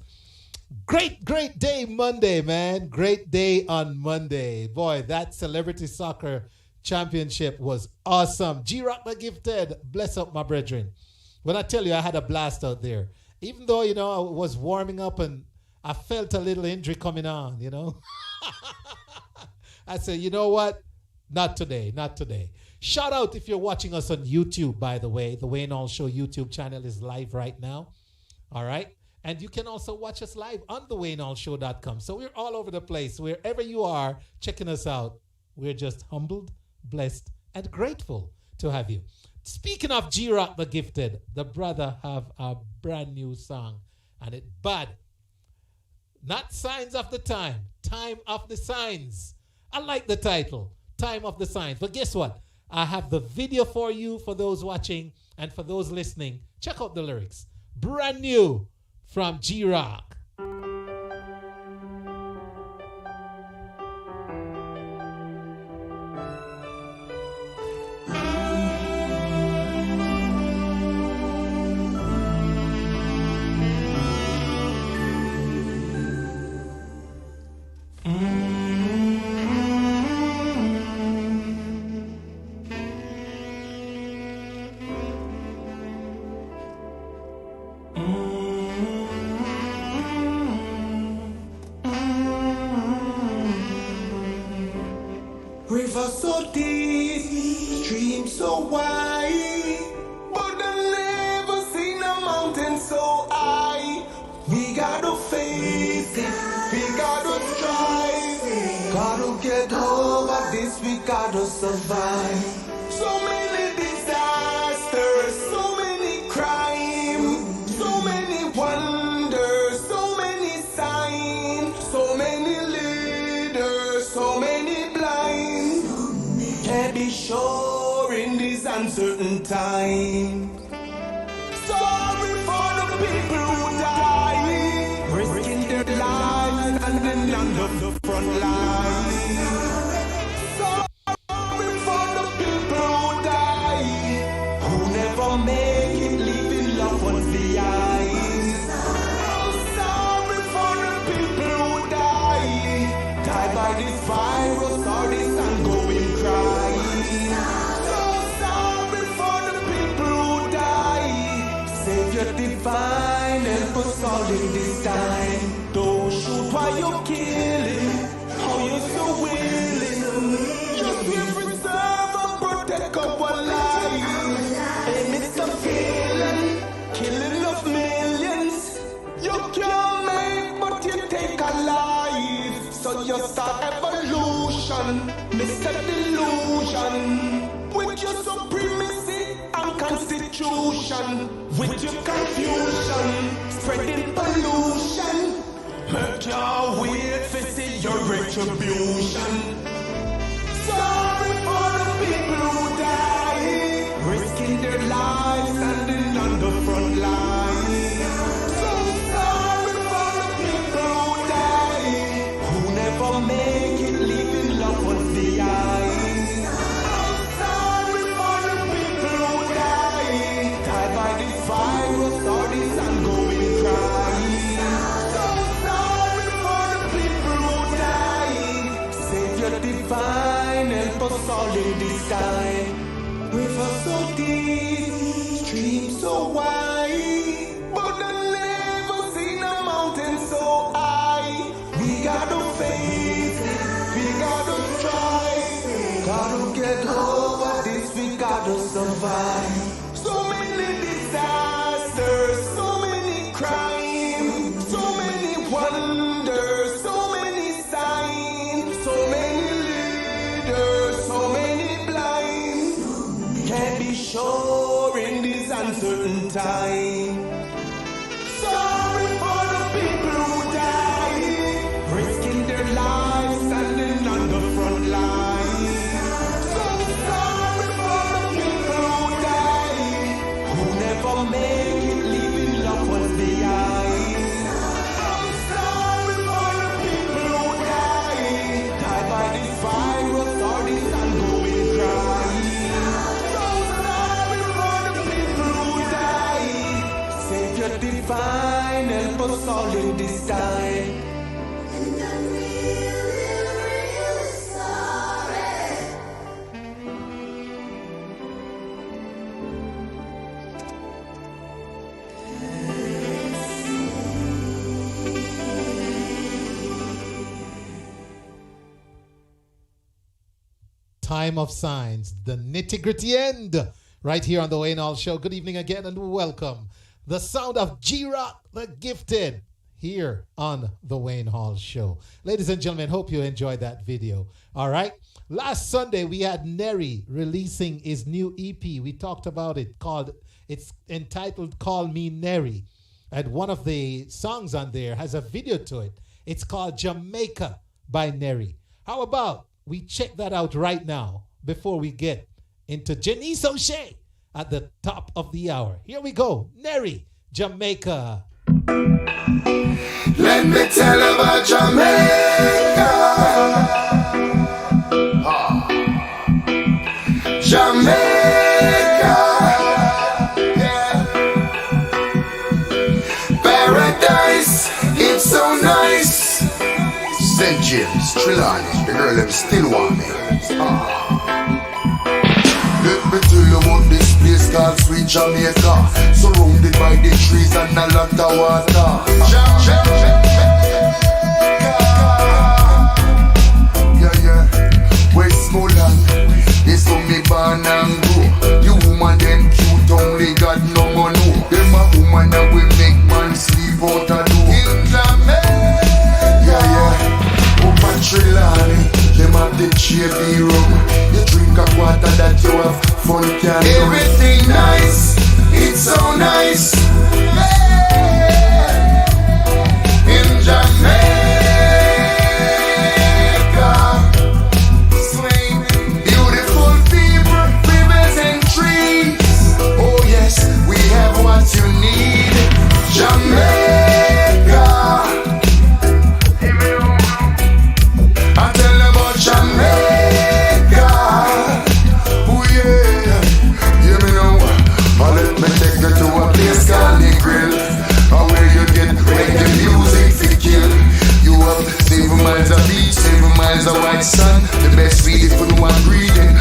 Great day Monday, man. Great day on Monday. Boy, that Celebrity Soccer Championship was awesome. G-Rock the Gifted. Bless up, my brethren. When I tell you I had a blast out there, even though, you know, I was warming up and I felt a little injury coming on, you know. I said, you know what? Not today, not today. Shout out if you're watching us on YouTube, by the way. The Wayne Hall Show YouTube channel is live right now. All right. And you can also watch us live on the WayneHallShow.com. So we're all over the place. Wherever you are checking us out, We're just humbled, blessed, and grateful to have you. Speaking of G-Rock the Gifted, the brother have a brand new song, and it bad. Not Signs of the Time, Time of the Signs. I like the title, Time of the Signs. But guess what? I have the video for you, for those watching, and for those listening. Check out the lyrics. Brand new from G-Rock. River so deep, stream so wide, but I never seen a mountain so high. We gotta face it, we gotta strive, gotta get over this, we gotta survive. So many disasters, so many crimes, so many wonders, so many signs, so many leaders, so many blind. Can't be sure in this uncertain time. Sorry for the people who die, risking their lives and then on the front line. Sorry for the people who die, who never make it, leaving loved ones behind. Sorry for the people who die by this virus or this ongoing crime. So sorry for the people who die. Savior divine, help us all in this time. Don't shoot while you're killing, how you're so willing. Just will preserve and protect our lives. And it's a feeling, killing of millions. You can't make, but you take a life. So you start evolution, Mr. Delusion. With your supremacy and constitution, with your confusion, spreading pollution. Make your way to see your retribution. Sorry for the people who die, risking their lives, standing on the front line. So sorry for the people who die, who never make it, leaving loved ones behind. Sorry for the people who die by this virus or this ongoing crime. So sorry for the people who die. Savior divine, help us all in this time. River so deep, stream so wide, but I never seen a mountain so high. We gotta face it, we gotta try, gotta get over this, we gotta survive. So many disasters, so many crimes, so many wonders, so many signs, so many leaders, so many blind. Can't be sure in this uncertain time. Sorry for the people who die, risking their lives, standing on the front line. So sorry for the people who die, who never make it, leaving loved ones behind. I'm sorry for the people who die by this virus or this ongoing crime. So sorry for the people who die. Savior divine, help us all in this time. And I'm really sorry. Time of Signs, the nitty-gritty end, right here on the Wayne Hall Show. Good evening again and welcome. The sound of G-Rock, the Gifted, here on the Wayne Hall Show. Ladies and gentlemen, hope you enjoyed that video. All right. Last Sunday, we had Neri releasing his new EP. We talked about it, it's entitled Call Me Neri. And one of the songs on there has a video to it. It's called Jamaica by Neri. How about we check that out right now before we get into Jannice O'Shea at the top of the hour. Here we go. Neri, Jamaica. Let me tell you about Jamaica. Jamaica, yeah. Paradise, it's so nice. St. James, Trelawney, the girl them still want me. Let me tell you about this place called Sweet Jamaica, surrounded by the trees and a lot of water. Yeah, Westmoreland, this how me born and grow. You woman them cute, only God no more know. Them a woman that will make man sleep out a door. In Jamaica, yeah. Up at Trelawney, them have the JB rum. You drink a quarter that you have fun can do. Everything nice, it's so nice. Yeah. In Jamaica. What you need, Jamaica. I tell you about Jamaica. Oh yeah, you know. Let me take you to a place called the Grill, where you get reggae music to kill. You have 7 miles of beach, 7 miles of white sun. The best weed for the one breathing.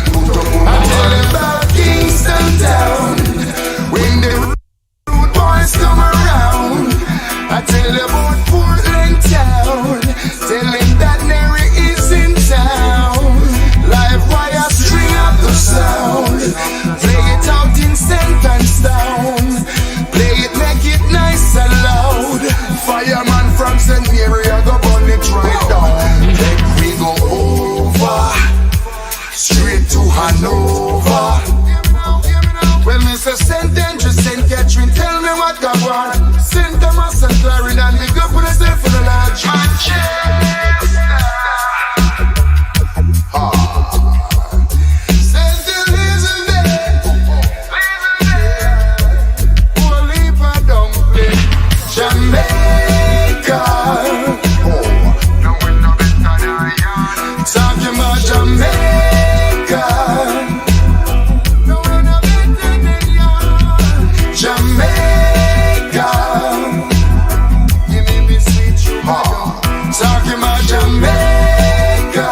I tell you about Kingston Town, when they boys come around. I tell you about Portland town, tell him that Neri is in town. Live wire string up the sound, play it out in St. Play it, make it nice and loud. Fireman from St. Mary, I go burn it right down. Then we go over, straight to Hanover. Well, Mr. St. Andrew, St. Catherine, tell me what God want. St. Thomas and Clarke, and we go put us there for the large Manchester. St. Elizabeth, Oliver Dumpling, Jamaica. No, we're not better than you. Talking about Jamaica. Jamaica, give me sweet sugar. Talking about Jamaica,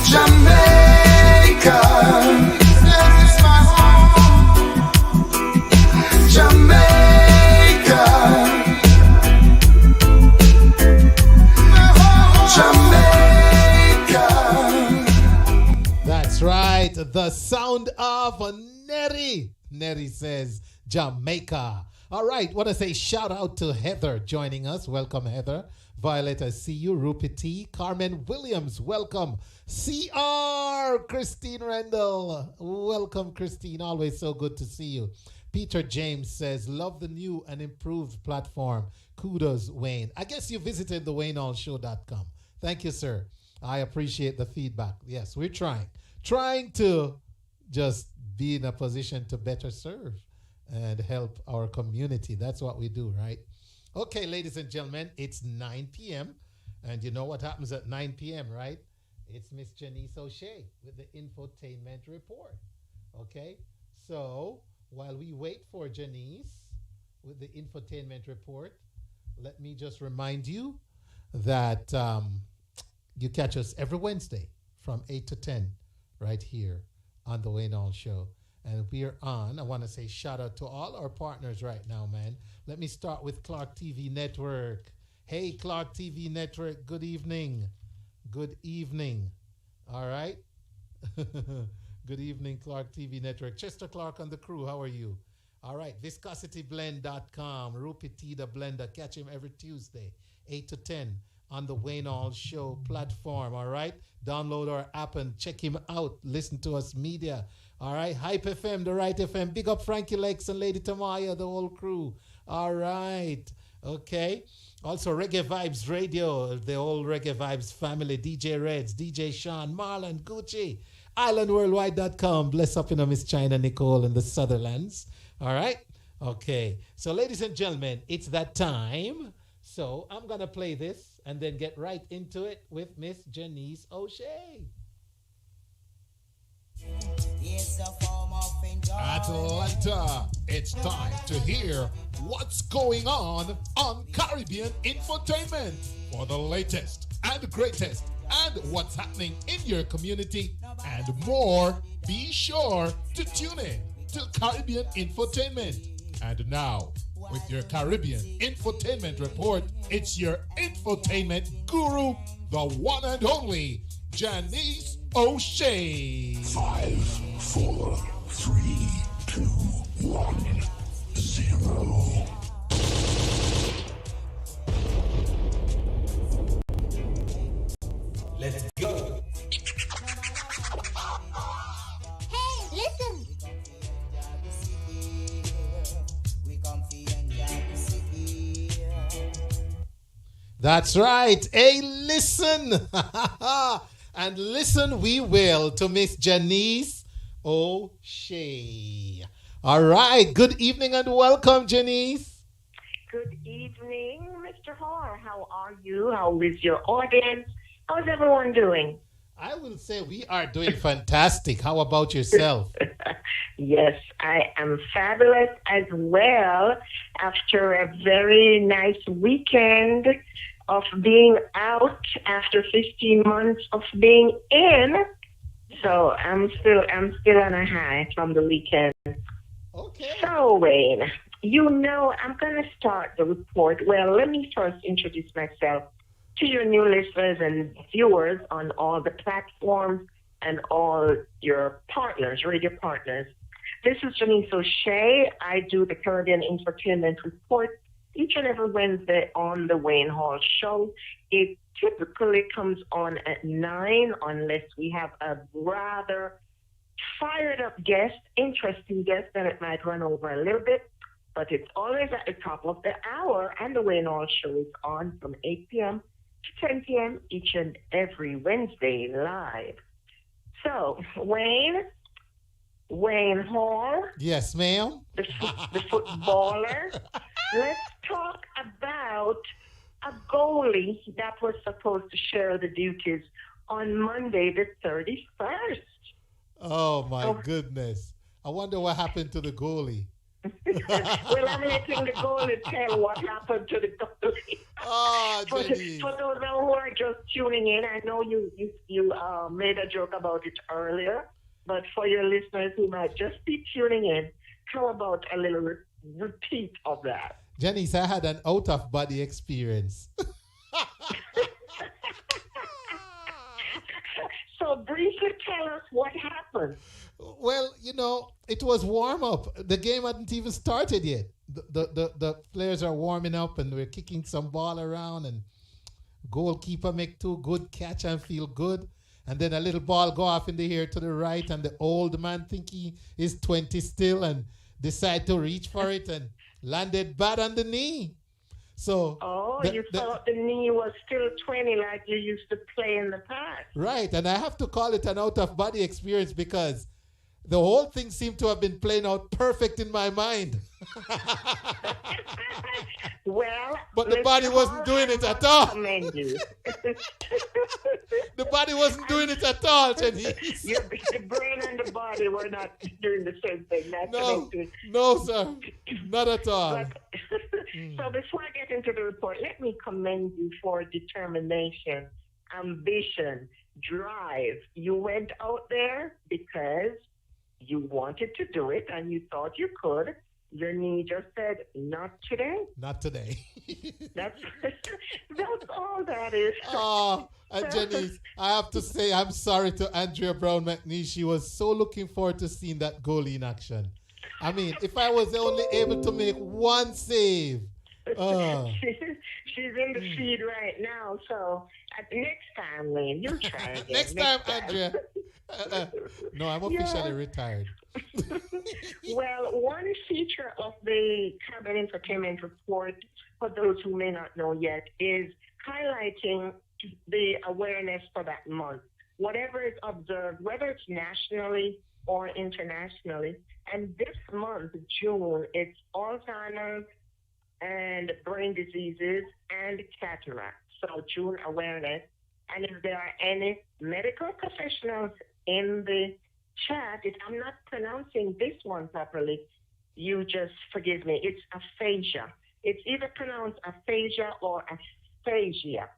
Jamaica, this is my home. Jamaica, Jamaica. That's right. The sound of Neri. Neri says Jamaica. All right. Want to say shout out to Heather joining us. Welcome, Heather. Violet, I see you. Rupi T. Carmen Williams, welcome. CR, Christine Rendell. Welcome, Christine. Always so good to see you. Peter James says, love the new and improved platform. Kudos, Wayne. I guess you visited the WayneHallShow.com. Thank you, sir. I appreciate the feedback. Yes, we're trying to just be in a position to better serve and help our community. That's what we do, right? Okay, ladies and gentlemen, it's 9 p.m. And you know what happens at 9 p.m., right? It's Miss Jannice O'Shea with the Infotainment Report. Okay? So while we wait for Jannice with the Infotainment Report, let me just remind you that you catch us every Wednesday from 8 to 10 right here on the Wayne Hall Show. And we're on, I want to say shout out to all our partners right now, man. Let me start with Clarke TV Network. Hey, Clarke TV Network, good evening. Good evening. All right. Good evening, Clarke TV Network. Chester Clarke and the crew, how are you? All right, viscosityblend.com. Rupi T, the blender. Catch him every Tuesday, 8 to 10 on the Wayne Hall Show platform. All right, download our app and check him out. Listen to us media. All right, Hype FM, the Right FM. Big up Frankie Lex and Lady Tamaya, the whole crew. All right, okay. Also, Reggae Vibes Radio, the whole Reggae Vibes family. DJ Reds, DJ Sean, Marlon, Gucci. IslandWorldwide.com. Bless up, Miss China, Nicole, and the Sutherlands. All right? Okay. So, ladies and gentlemen, it's that time. So, I'm going to play this and then get right into it with Miss Jannice O'Shea. Atlanta, it's time to hear what's going on Caribbean Infotainment for the latest and greatest and what's happening in your community and more. Be sure to tune in to Caribbean Infotainment. And now, with your Caribbean Infotainment report, it's your infotainment guru, the one and only Jannice O'Shea. 5, 4, 3, 2, 1, 0. Let's go. Hey, listen. That's right. Hey, listen. And listen we will to Miss Jannice O'Shea. All right. Good evening and welcome, Jannice. Good evening, Mr. Har. How are you? How is your audience? How's everyone doing? I will say we are doing fantastic. How about yourself? Yes, I am fabulous as well after a very nice weekend of being out after 15 months of being in. So I'm still on a high from the weekend. Okay. So Wayne, I'm going to start the report. Well, let me first introduce myself to your new listeners and viewers on all the platforms and all your partners, radio partners. This is Jannice O'Shea. I do the Caribbean Infotainment Report each and every Wednesday on the Wayne Hall Show. It typically comes on at 9 unless we have a rather fired up guest, interesting guest, then it might run over a little bit. But it's always at the top of the hour, and the Wayne Hall Show is on from 8 p.m. to 10 p.m. each and every Wednesday live. So, Wayne Hall. Yes, ma'am. The footballer. Let's talk about a goalie that was supposed to share the duties on Monday the 31st. Oh, my goodness. I wonder what happened to the goalie. Well, I'm letting the goalie tell what happened to the goalie. Oh, for those who are just tuning in, I know you made a joke about it earlier, but for your listeners who might just be tuning in, how about a little repeat of that? Jannice, I had an out-of-body experience. So briefly tell us what happened. Well, it was warm-up. The game hadn't even started yet. The players are warming up and we're kicking some ball around and goalkeeper make 2 good catch and feel good. And then a little ball go off in the air to the right and the old man think he is 20 still and decide to reach for it and landed bad on the knee. So you thought the knee was still 20 like you used to play in the past. Right, and I have to call it an out-of-body experience because the whole thing seemed to have been playing out perfect in my mind. Well, but the body wasn't doing it at all. The body wasn't doing it at all, Jannice. The brain and the body were not doing the same thing. No, sir. Not at all. So before I get into the report, let me commend you for determination, ambition, drive. You went out there because you wanted to do it and you thought you could. Your knee just said, not today. Not today. That's all that is. Oh, and Jannice, I have to say I'm sorry to Andrea Brown McNee. She was so looking forward to seeing that goalie in action. I mean, if I was only able to make one save. She's in the feed right now, so next time, Lynn, you try again. Next time, Andrea. No, I'm officially retired. Well, one feature of the Caribbean Infotainment report, for those who may not know yet, is highlighting the awareness for that month. Whatever is observed, whether it's nationally or internationally. And this month, June, it's Alzheimer's and brain diseases and cataract. So June awareness. And if there are any medical professionals in the chat, if I'm not pronouncing this one properly, you just forgive me. It's aphasia. It's either pronounced aphasia or aphasia.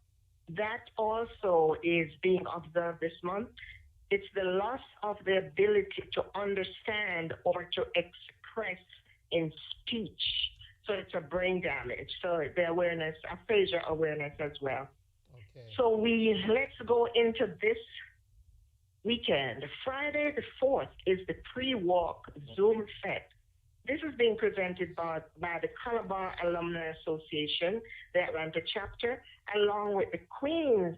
That also is being observed this month. It's the loss of the ability to understand or to express in speech. So it's a brain damage. So the awareness, aphasia awareness as well. Okay. So let's go into this weekend. Friday the 4th is the pre-walk Zoom Fest. This is being presented by the Calabar Alumni Association, the Atlanta chapter, along with the Queens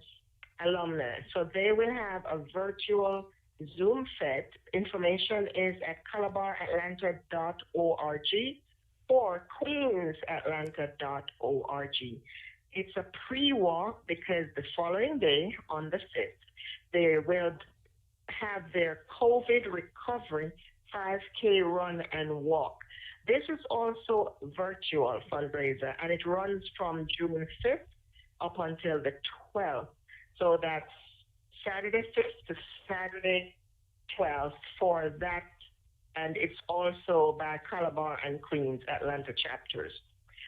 alumni. So they will have a virtual Zoom Fest. Information is at calabaratlanta.org or queensatlanta.org. It's a pre-walk because the following day, on the 5th, they will have their COVID recovery 5K run and walk. This is also virtual fundraiser, and it runs from June 5th up until the 12th. So that's Saturday 5th to Saturday 12th for that. And it's also by Calabar and Queens Atlanta chapters.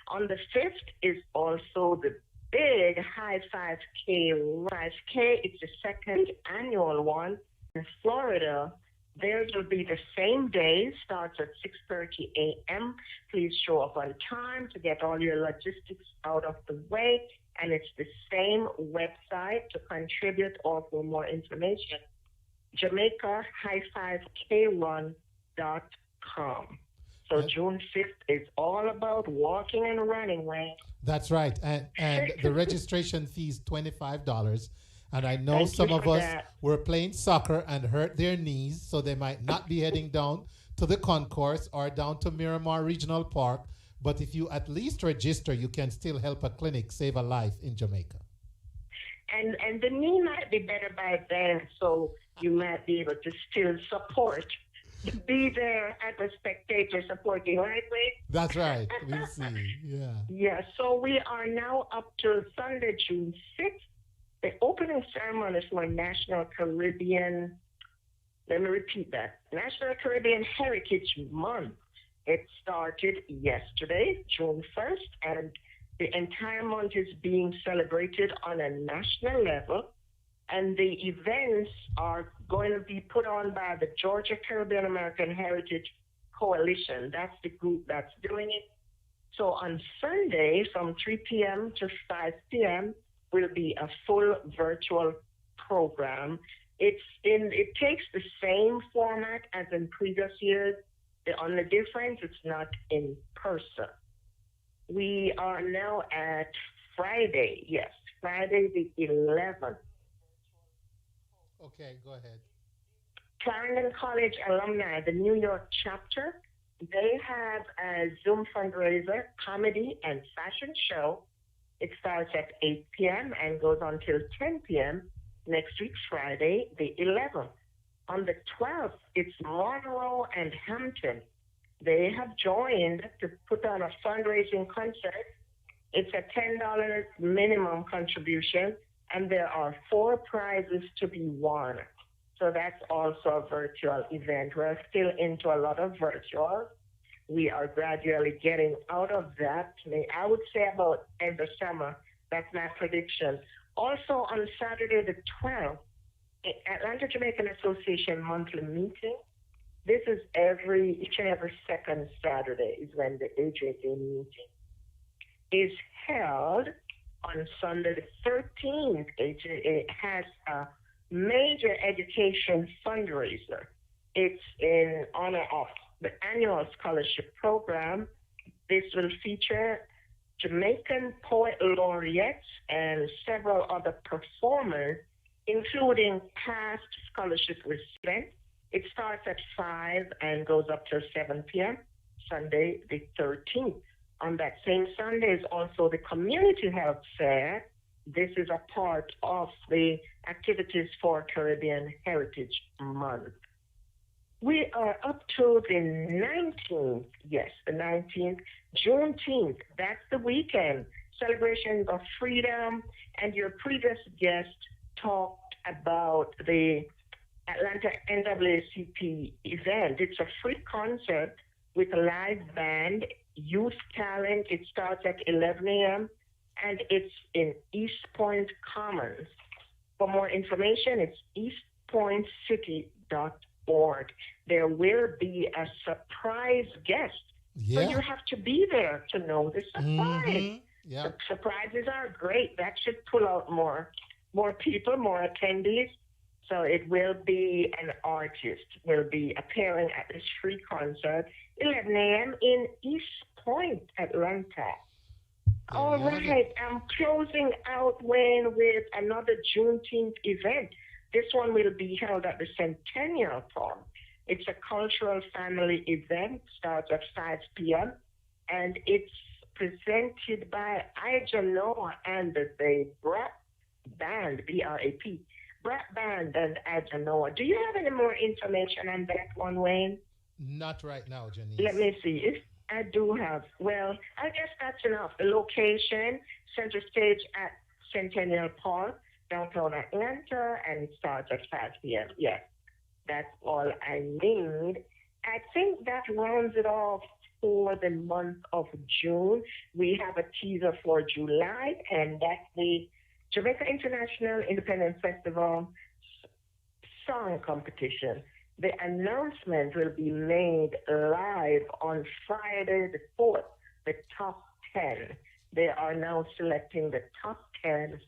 On the 5th is also the big high 5K. 5K, it's the second annual one in Florida. Theirs will be the same day, starts at 6:30 a.m. Please show up on time to get all your logistics out of the way. And it's the same website to contribute or for more information, JamaicaHigh5KRun.com. So June 5th is all about walking and running, Wayne. That's right. And the registration fee is $25. And I know some of us were playing soccer and hurt their knees, so they might not be heading down to the concourse or down to Miramar Regional Park. But if you at least register, you can still help a clinic save a life in Jamaica. And the knee might be better by then, so you might be able to still support. Be there as a spectator supporting, right, Wade? That's right. We'll see. Yeah. Yeah, so we are now up to Sunday, June 6th. The opening ceremony for National Caribbean, let me repeat that, National Caribbean Heritage Month. It started yesterday, June 1st, and the entire month is being celebrated on a national level. And the events are going to be put on by the Georgia Caribbean American Heritage Coalition. That's the group that's doing it. So on Sunday from 3 p.m. to 5 p.m. will be a full virtual program. It takes the same format as in previous years. The only difference, it's not in person. We are now at Friday, Friday the 11th. Okay, go ahead. Clarendon College alumni, the New York chapter, they have a Zoom fundraiser, comedy and fashion show. It starts at 8 p.m. and goes on till 10 p.m. next week, Friday, the 11th. On the 12th, it's Monroe and Hampton. They have joined to put on a fundraising concert. It's a $10 minimum contribution, and there are 4 prizes to be won. So that's also a virtual event. We're still into a lot of virtual. We are gradually getting out of that. I would say about end of summer. That's my prediction. Also on Saturday the 12th, Atlanta Jamaican Association monthly meeting. This is each and every second Saturday is when the AJA meeting is held. On Sunday the 13th, AJA has a major education fundraiser. It's in honor of the annual scholarship program. This will feature Jamaican poet laureates and several other performers, including past scholarship recipients. It starts at 5 and goes up till 7 p.m., Sunday the 13th. On that same Sunday is also the Community Health Fair. This is a part of the activities for Caribbean Heritage Month. We are up to the 19th, yes, the 19th, Juneteenth. That's the weekend. Celebrations of freedom. And your previous guest talked about the Atlanta NAACP event. It's a free concert with a live band, youth talent. It starts at 11 a.m. and it's in East Point Commons. For more information, it's eastpointcity.org. There will be a surprise guest. So you have to be there to know the surprise. Yeah. Surprises are great. That should pull out more people, more attendees. So it will be an artist will be appearing at this free concert, 11 a.m. in East Point, Atlanta. All right, I'm closing out, Wayne, with another Juneteenth event. This one will be held at the Centennial Farm. It's a cultural family event, starts at 5 p.m., and it's presented by Jannice and the Brat Band, B-R-A-P. Brat Band and Jannice. Do you have any more information on that one, Wayne? Not right now, Jannice. Let me see. If I do have, well, I guess that's enough. The location, center stage at Centennial Park, downtown Atlanta, and it starts at 5 p.m. Yes, that's all I need. I think that rounds it off for the month of June. We have a teaser for July, and that's the Jamaica International Independent Festival Song Competition. The announcement will be made live on Friday the 4th, the top 10. They are now selecting the top 10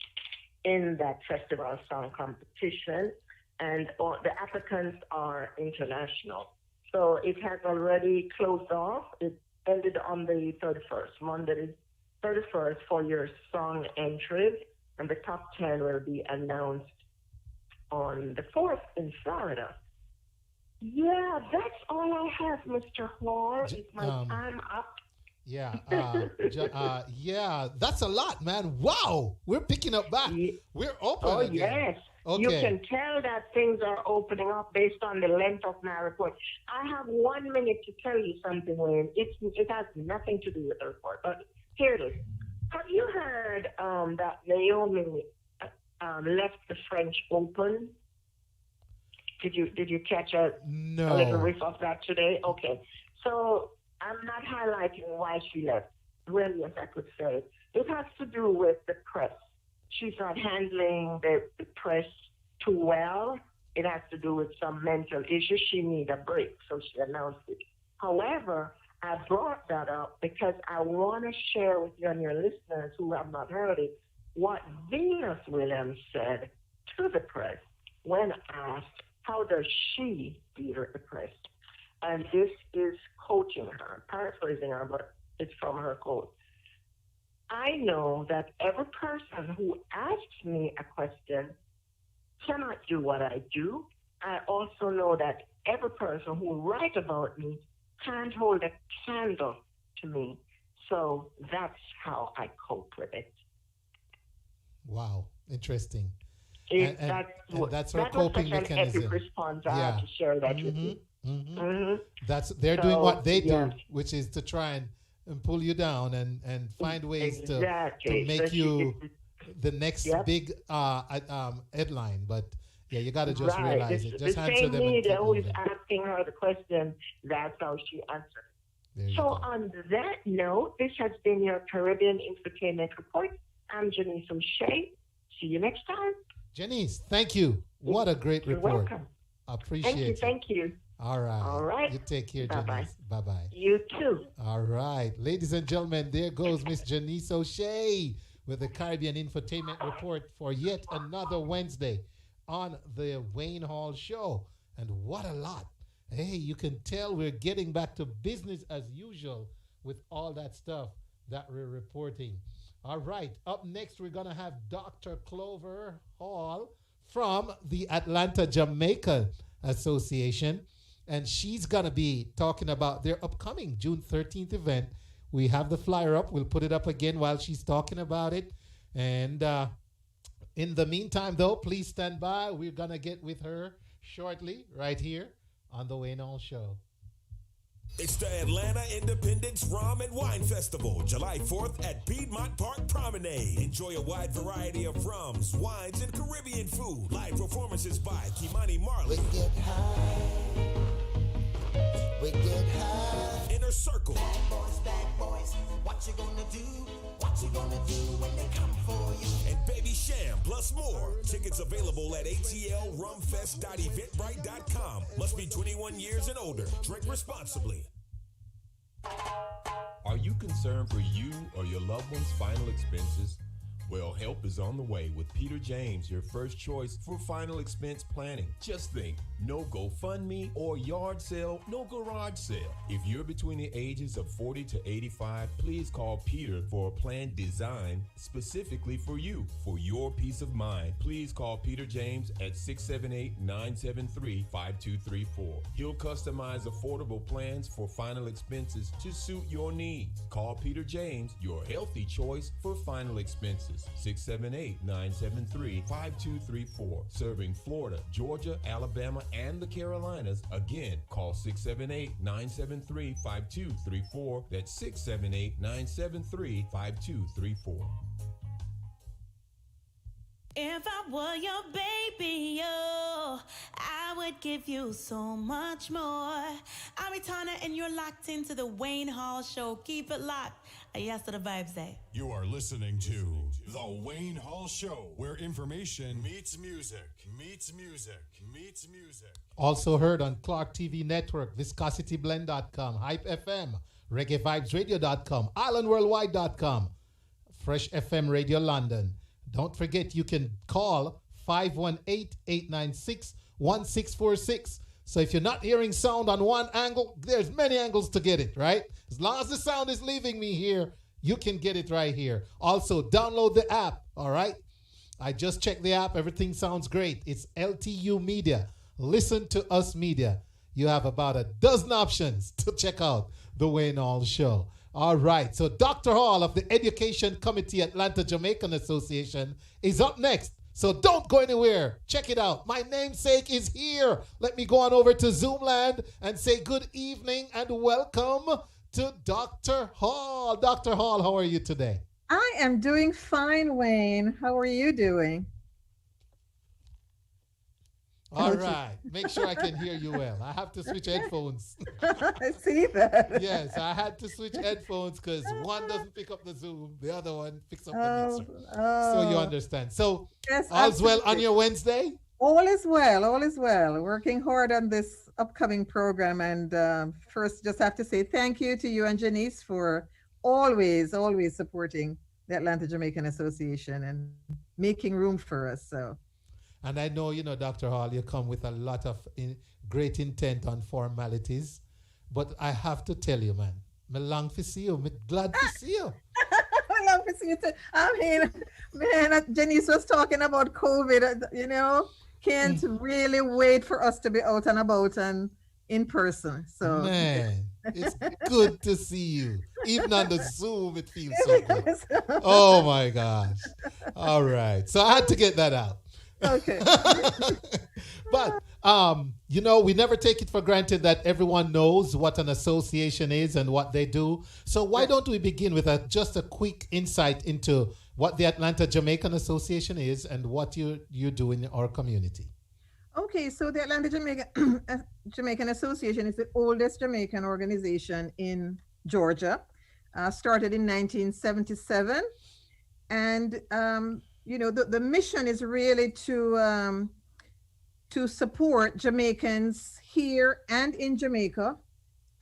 in that festival song competition, and the applicants are international. So it has already closed off. It ended on the 31st, Monday the 31st, for your song entries, and the top 10 will be announced on the 4th in Florida. Yeah, that's all I have, Mr. Hall. Is my time up? Yeah, yeah, that's a lot, man. Wow, we're picking up back. We're open. Oh, again. yes. Okay. You can tell that things are opening up based on the length of my report. I have 1 minute to tell you something, Wayne. It has nothing to do with the report, but here it is. Have you heard that Naomi left the French Open? Did you catch a little riff of that today? Okay. So I'm not highlighting why she left. Well, yes, I could say. It has to do with the press. She's not handling the press too well. It has to do with some mental issues. She needs a break, so she announced it. However, I brought that up because I want to share with you and your listeners who have not heard it what Venus Williams said to the press when asked how does she deal with the press. And this is quoting her, paraphrasing her, but it's from her quote. I know that every person who asks me a question cannot do what I do. I also know that every person who writes about me can't hold a candle to me. So that's how I cope with it. Wow, interesting. That's her coping mechanism. Epic response. I have to share that with you. They're doing what they do, which is to try and pull you down and find ways to make you the next big headline. But yeah, you got to just realize it. Just answer them. The same media who is asking her the question, that's how she answered. So on that note, this has been your Caribbean Infotainment Report. I'm Jannice O'Shea. See you next time. Jannice, thank you. What a great report. You're welcome. Appreciate it. Thank you. All right. All right. You take care, Bye-bye. Jannice. Bye-bye. You too. All right. Ladies and gentlemen, there goes Miss Jannice O'Shea with the Caribbean Infotainment Report for yet another Wednesday on the Wayne Hall Show. And what a lot. hey, you can tell we're getting back to business as usual with all that stuff that we're reporting. All right, up next, we're going to have Dr. Clover Hall from the Atlanta Jamaican Association, and she's going to be talking about their upcoming June 13th event. We have the flyer up. We'll put it up again while she's talking about it. And in the meantime, though, please stand by. We're going to get with her shortly right here on the Wayne Hall Show. It's the Atlanta Independence Rum and Wine Festival, July 4th at Piedmont Park Promenade. Enjoy a wide variety of rums, wines, and Caribbean food. Live performances by Kimani Marley. We get high. We get high. Inner Circle. Bad boys, what you gonna do? What you gonna do when they come for you? And Baby Sham, plus more. Tickets available at atlrumfest.eventbrite.com. Must be 21 years and older. Drink responsibly. Are you concerned for you or your loved one's final expenses? Well, help is on the way with Peter James, your first choice for final expense planning. Just think, no GoFundMe or yard sale, no garage sale. If you're between the ages of 40 to 85, please call Peter for a plan designed specifically for you. For your peace of mind, please call Peter James at 678-973-5234. He'll customize affordable plans for final expenses to suit your needs. Call Peter James, your healthy choice for final expenses. 678-973-5234. Serving Florida, Georgia, Alabama, and the Carolinas. Again, call 678-973-5234. That's 678-973-5234. If I were your baby, oh, I would give you so much more. I'm Etana, and you're locked into the Wayne Hall Show. Keep it locked. Yes to the vibes, say. You are listening to The Wayne Hall Show, where information meets music, meets music, meets music. Also heard on Clarke TV Network, ViscosityBlend.com, Hype FM, ReggaeVibesRadio.com, IslandWorldwide.com, Fresh FM Radio London. Don't forget, you can call 518-896-1646. So if you're not hearing sound on one angle, there's many angles to get it, right? As long as the sound is leaving me here, you can get it right here. Also, download the app, all right? I just checked the app. Everything sounds great. It's LTU Media. Listen to Us Media. You have about a dozen options to check out the Wayne Hall Show. All right, so Dr. Hall of the Education Committee Atlanta Jamaican Association is up next. So don't go anywhere. Check it out. My namesake is here. Let me go on over to Zoomland and say good evening and welcome to Dr. Hall. Dr. Hall, how are you today? I am doing fine, Wayne. How are you doing? All right. Make sure I can hear you well. I have to switch headphones. I see that. Yes, I had to switch headphones because one doesn't pick up the Zoom, the other one picks up the mixer. So you understand. So yes, all's well on your Wednesday? All is well. All is well. Working hard on this upcoming program. And first, just have to say thank you to you and Jannice for always supporting the Atlanta Jamaican Association and making room for us. So. And I know, Dr. Hall, you come with a lot of great intent on formalities. But I have to tell you, man, me long to see you. Me glad to see you. I long to see you too. I mean, man, Jannice was talking about COVID, can't really wait for us to be out and about and in person. So, man, it's good to see you. Even on the Zoom, it feels so good. Oh, my gosh. All right. So I had to get that out. Okay. But, we never take it for granted that everyone knows what an association is and what they do. So why don't we begin with just a quick insight into what the Atlanta Jamaican Association is and what you do in our community? Okay, so the Atlanta Jamaican Association is the oldest Jamaican organization in Georgia, started in 1977. And the mission is really to support Jamaicans here and in Jamaica,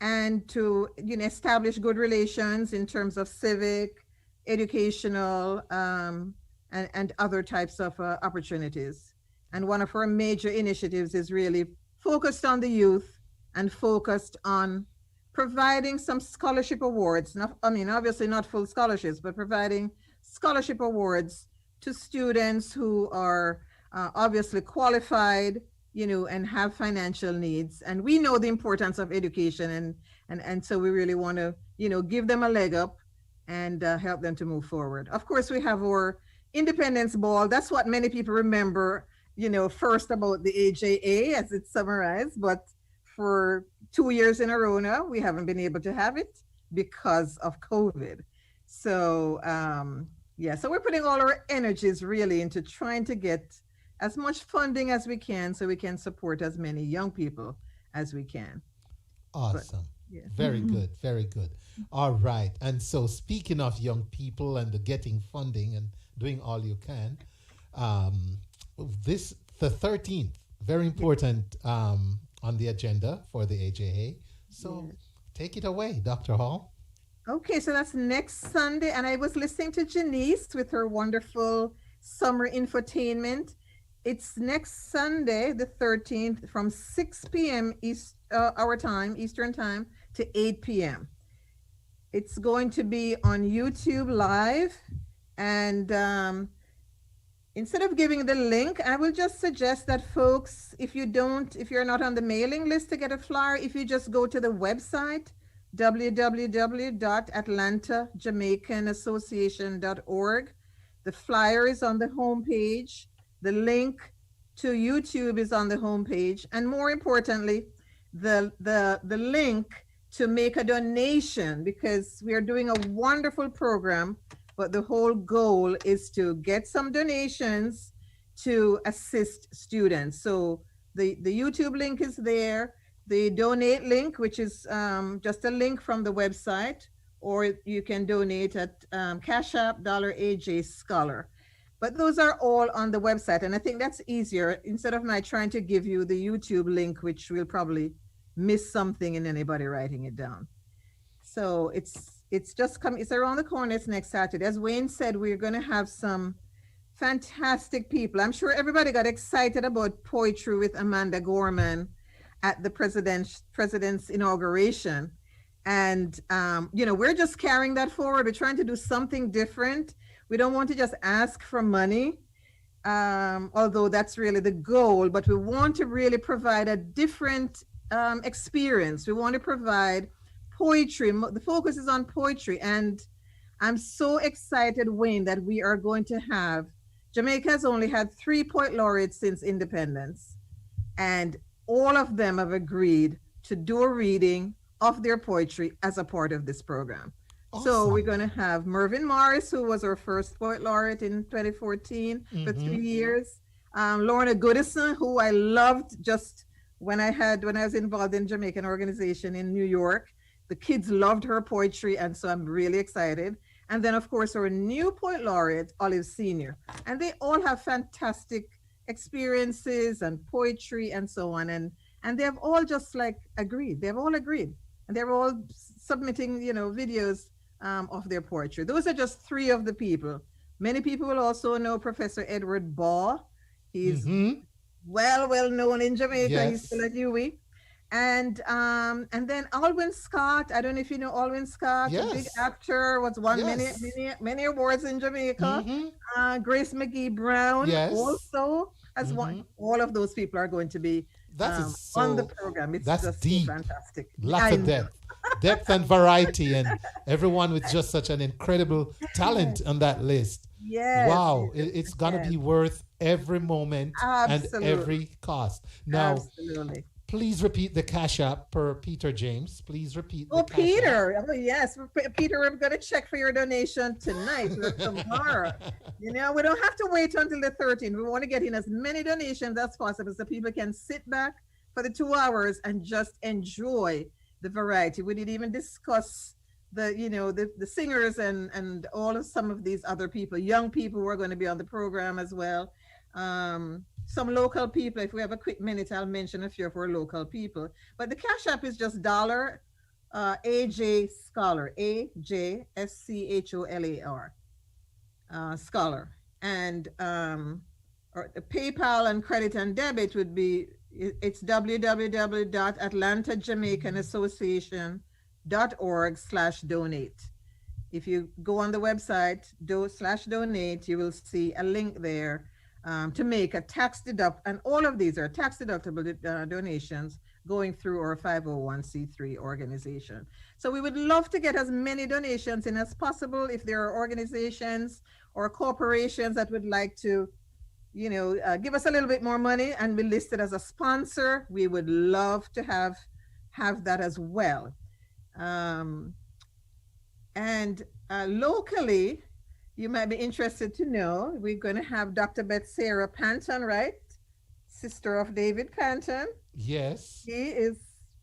and to establish good relations in terms of civic, educational, and other types of opportunities. And one of our major initiatives is really focused on the youth and focused on providing some scholarship awards. Not, I mean, obviously not full scholarships, but providing scholarship awards to students who are obviously qualified, you know, and have financial needs. And we know the importance of education, and so we really want to, you know, give them a leg up and help them to move forward. Of course, we have our Independence Ball. That's what many people remember, you know, first about the AJA as it's summarized, but for 2 years in a row now, we haven't been able to have it because of COVID. So yeah, so we're putting all our energies really into trying to get as much funding as we can so we can support as many young people as we can. Awesome. But, yeah. Very good. Very good. All right. And so speaking of young people and the getting funding and doing all you can, the 13th, very important on the agenda for the AJA. So take it away, Dr. Hall. Okay, so that's next Sunday. And I was listening to Jannice with her wonderful summer infotainment. It's next Sunday, the 13th, from 6 p.m. Our time, Eastern time, to 8 p.m. It's going to be on YouTube Live. And instead of giving the link, I will just suggest that folks, if you're not on the mailing list to get a flyer, if you just go to the website, www.atlantajamaicanassociation.org. The flyer is on the homepage. The link to YouTube is on the homepage. And more importantly, the link to make a donation, because we are doing a wonderful program, but the whole goal is to get some donations to assist students. So the YouTube link is there. The donate link, which is just a link from the website, or you can donate at Cash App $AJ Scholar. But those are all on the website, and I think that's easier instead of my trying to give you the YouTube link, which will probably miss something in anybody writing it down. So it's around the corner. It's next Saturday. As Wayne said, we're going to have some fantastic people. I'm sure everybody got excited about poetry with Amanda Gorman at the president's inauguration. And, you know, we're just carrying that forward. We're trying to do something different. We don't want to just ask for money, although that's really the goal, but we want to really provide a different experience. We want to provide poetry. The focus is on poetry. And I'm so excited, Wayne, that we are going to have, Jamaica has only had 3 poet laureates since independence. And all of them have agreed to do a reading of their poetry as a part of this program. Awesome. So we're going to have Mervyn Morris, who was our first poet laureate in 2014 for 3 years. Lorna Goodison, who I loved just when I was involved in Jamaican organization in New York. The kids loved her poetry, and so I'm really excited. And then, of course, our new poet laureate, Olive Sr. And they all have fantastic experiences and poetry and so on. And they have all just like agreed. They've all agreed. And they're all submitting, you know, videos of their poetry. Those are just 3 of the people. Many people will also know Professor Edward Baugh. He's well known in Jamaica. Yes. He's still at UWI. And then Alwyn Scott. I don't know if you know Alwyn Scott, a big actor, won many awards in Jamaica. Grace McGee Brown also has won. All of those people are going to be on the program. It's just deep. So fantastic. Lots of depth and variety, and everyone with just such an incredible talent on that list. Yes. Wow, it's gonna be worth every moment and every cost. Now, please repeat the Cash App per Peter James. Please repeat. Peter. Oh, yes. Peter, we're going to check for your donation tonight or tomorrow. You know, we don't have to wait until the 13th. We want to get in as many donations as possible so people can sit back for the 2 hours and just enjoy the variety. We didn't even discuss the singers and all of some of these other people, young people who are going to be on the program as well. Some local people. If we have a quick minute, I'll mention a few of our local people. But the Cash App is just $AJ Scholar, AJSCHOLAR, Scholar. And or the PayPal and credit and debit would be It's www.atlantajamaicanassociation.org/donate. If you go on the website, /donate, you will see a link there to make a and all of these are tax deductible donations going through our 501c3 organization. So we would love to get as many donations in as possible. If there are organizations or corporations that would like to, give us a little bit more money and be listed as a sponsor, we would love to have that as well. And locally, you might be interested to know, we're going to have Dr. Sarah Panton, right? Sister of David Panton. Yes. He is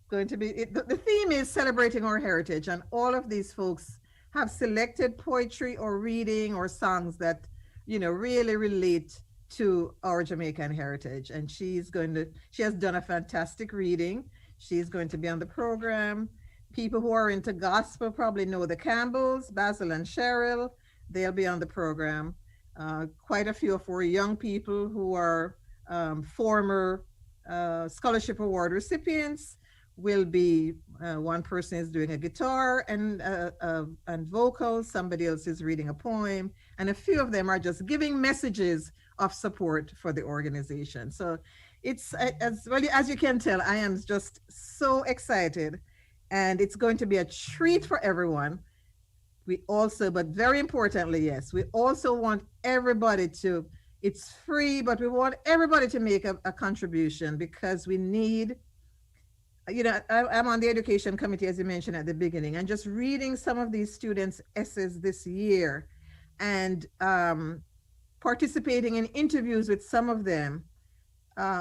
going to be, the theme is celebrating our heritage, and all of these folks have selected poetry or reading or songs that, really relate to our Jamaican heritage. And she has done a fantastic reading. She's going to be on the program. People who are into gospel probably know the Campbells, Basil and Cheryl. They'll be on the program. Quite a few of our young people who are former scholarship award recipients will be, one person is doing a guitar and vocals, somebody else is reading a poem, and a few of them are just giving messages of support for the organization. So it's, as well as you can tell, I am just so excited, and it's going to be a treat for everyone. We also, but very importantly, yes, we also want everybody to, it's free, but we want everybody to make a contribution, because we need, I'm on the education committee, as you mentioned at the beginning, and just reading some of these students' essays this year and participating in interviews with some of them,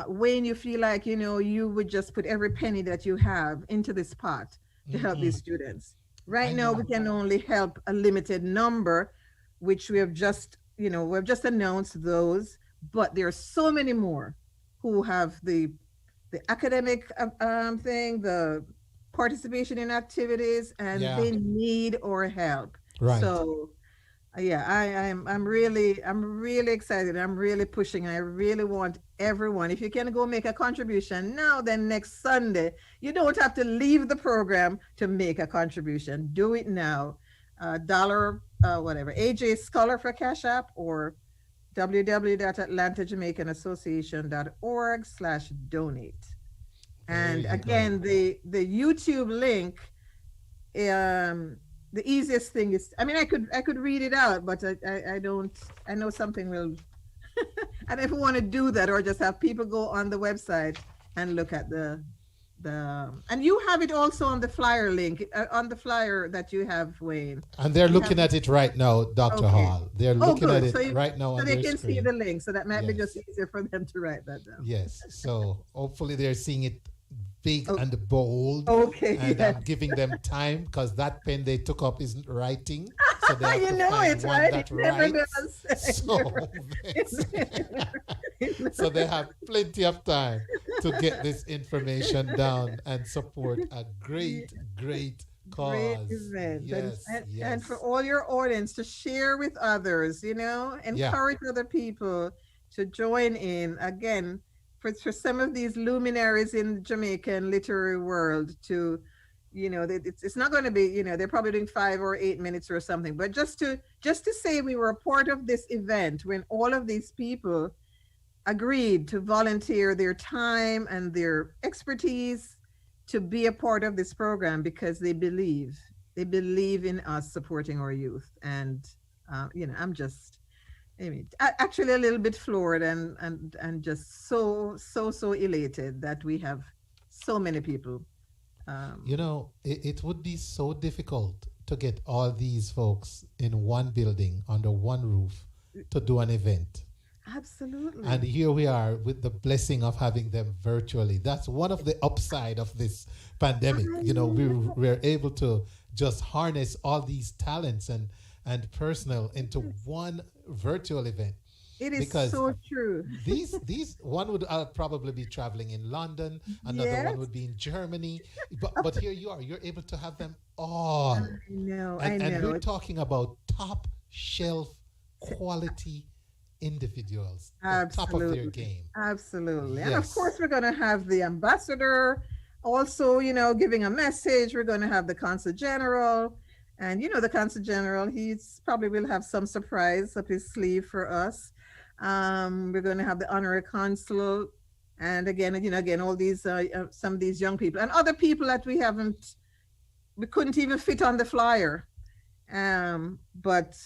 when you feel like, you would just put every penny that you have into this pot to help these students. Right now, we can only help a limited number, which we have just, we've just announced those, but there are so many more who have the academic thing, the participation in activities, and they need our help. Right. So, I'm really excited. I'm really pushing. I really want everyone, if you can go make a contribution now, then next Sunday, you don't have to leave the program to make a contribution. Do it now. AJ Scholar for Cash App, or www.atlantajamaicanassociation.org/donate. And again, the YouTube link, the easiest thing is, I could read it out, but I know something will, I don't even want to do that, or just have people go on the website and look at and you have it also on the flyer link, on the flyer that you have, Wayne. And they're looking at it right now, Dr. Hall. They're looking at it right now on so they their can screen. See the link, so that might be just easier for them to write that down. Yes, so hopefully they're seeing it big and bold. And I'm giving them time, because that pen they took up isn't writing. So they have to find one that writes. So they have plenty of time to get this information down and support a great cause. Great event. Yes, and for all your audience to share with others, encourage other people to join in. Again, for some of these luminaries in the Jamaican literary world to, it's not going to be, they're probably doing 5 or 8 minutes or something, but just to say we were a part of this event when all of these people agreed to volunteer their time and their expertise to be a part of this program, because they believe in us supporting our youth. And, I'm just, actually a little bit floored and just so elated that we have so many people. It would be so difficult to get all these folks in one building under one roof to do an event. Absolutely. And here we are with the blessing of having them virtually. That's one of the upside of this pandemic. We're able to just harness all these talents and personnel into one virtual event. It is so true. These one would probably be traveling in London, another one would be in Germany, but here you're able to have them all. I know. And we're talking about top shelf quality individuals, the top of Absolutely. their game. Absolutely. And of Yes. course, we're going to have the ambassador also, giving a message. We're going to have the consul general. And, the consul general, he's probably will have some surprise up his sleeve for us. We're going to have the honorary consul. And again, all these, some of these young people and other people that we couldn't even fit on the flyer. But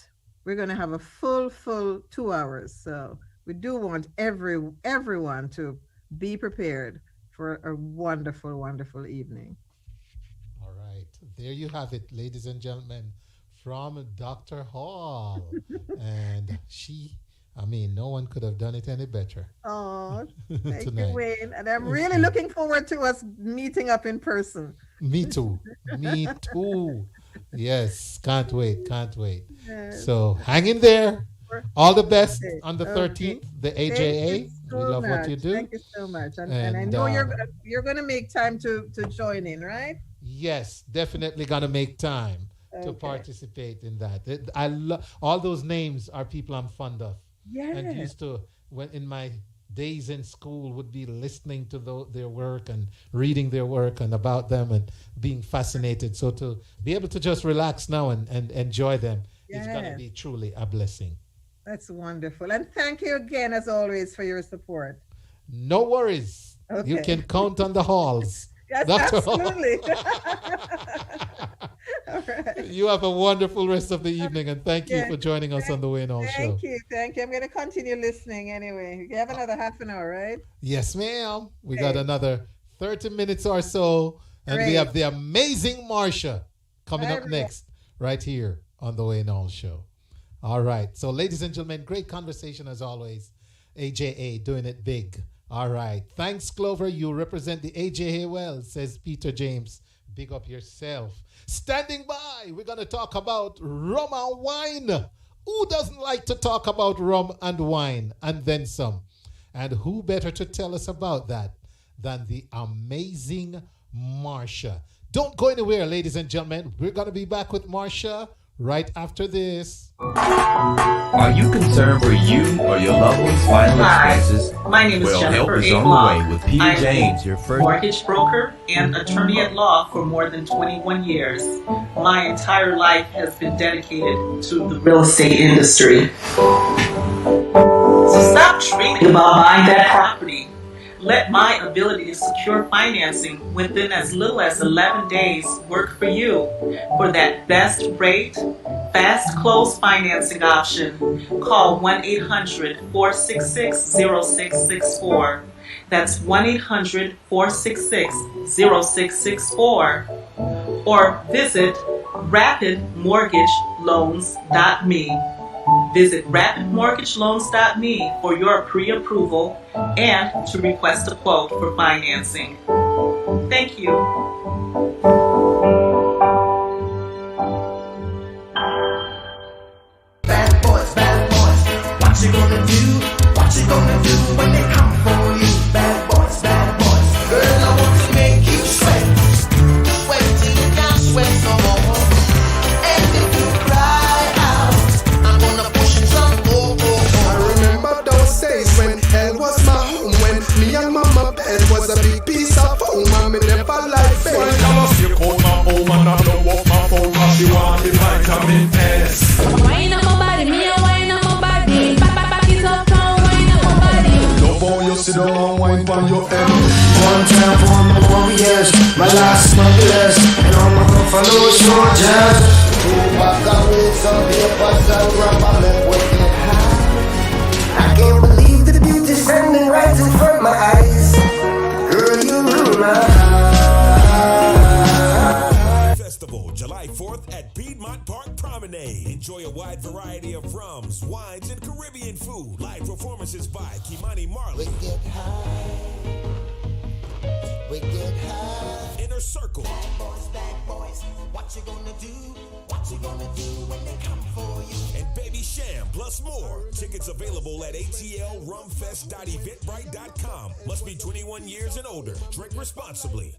we're going to have a full 2 hours. So we do want everyone to be prepared for a wonderful, wonderful evening. All right. There you have it, ladies and gentlemen, from Dr. Hall. And no one could have done it any better. Oh, thank tonight. you, Wayne. And I'm really looking forward to us meeting up in person. Me too. Me too. Yes. Can't wait. Yes. So hang in there. All the best Okay. on the Okay. 13th, the Thank AJA. you We so love what you much. do. Thank you so much. And I And, know you're going to make time to join in, right? Yes, definitely gonna make time to Okay. participate in that. I love all those names are people I'm fond of. And Yes. used to, when in my days in school, would be listening to their work and reading their work and about them and being fascinated. So to be able to just relax now and enjoy them is gonna Yes. be truly a blessing. That's wonderful. And thank you again, as always, for your support. No worries. You Okay. can count on the halls. Yes, Dr. Hall. absolutely. All right. You have a wonderful rest of the evening, and thank you Yeah. for joining us on the Wayne Hall Show. Thank you. I'm going to continue listening anyway. You have another half an hour, right? Yes, ma'am. We Okay. got another 30 minutes or so, and we Great. have the amazing Marsha coming Bye, up everyone. next, right here on the Wayne Hall Show. All right. So, ladies and gentlemen, great conversation as always. AJA doing it big. All right. Thanks, Clover. You represent the AJA well, says Peter James. Big up yourself. Standing by, we're going to talk about rum and wine. Who doesn't like to talk about rum and wine and then some? And who better to tell us about that than the amazing Marsha? Don't go anywhere, ladies and gentlemen. We're going to be back with Marsha right after this. Are you concerned for you or your loved one's final Hi, expenses? my name is Well, help Jennifer is A. on Block. the way with Peter I'm James, a your first mortgage broker and attorney at law for more than 21 years. My entire life has been dedicated to the real estate industry. So stop dreaming about buying that property. Let my ability to secure financing within as little as 11 days work for you. For that best rate, fast close financing option, call 1-800-466-0664. That's 1-800-466-0664. Or visit rapidmortgageloans.me. Visit rapidmortgageloans.me for your pre-approval and to request a quote for financing. Thank you. Bad boys, what you gonna do? What you gonna do when they come for you? Bad boys, girl, I want to make you sweat. Sweat till you can't sweat no more. And if you cry out, I'm gonna push it some more. I remember those days when hell was my home, when me and mama bed was a big piece of home, and me never like bed. Well, I lost you call my home and I blow up my phone, cause she want the vitamin S. Wine up my body, me a wine up my body. Back it up, down, wine up my body. Love how you sit down and wine on your head. One time for my warriors, my last smugglers, and all my buffalo soldiers. Two bags of weed, some papers and rubber, left with it high. I can't believe the beauty standing right in front of my eyes. Girl, you rule my heart. Festival, July 4th at Piedmont Park Promenade. Enjoy a wide variety of rums, wines, and Caribbean food. Live performances by Kimani Marley. We get high. Inner Circle. Bad boys, what you gonna do? What you gonna do when they come for you? And Baby Sham, plus more. Tickets available at atlrumfest.eventbrite.com. Must be 21 years and older. Drink responsibly.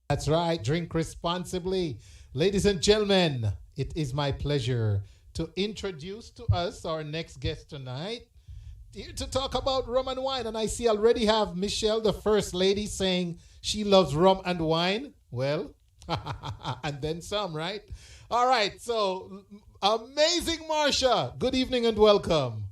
That's right. Drink responsibly. Ladies and gentlemen, it is my pleasure to introduce to us our next guest tonight. Here to talk about rum and wine. And I see already have Michelle, the First Lady, saying she loves rum and wine. Well, and then some, right? All right. So, amazing Marsha. Good evening and welcome.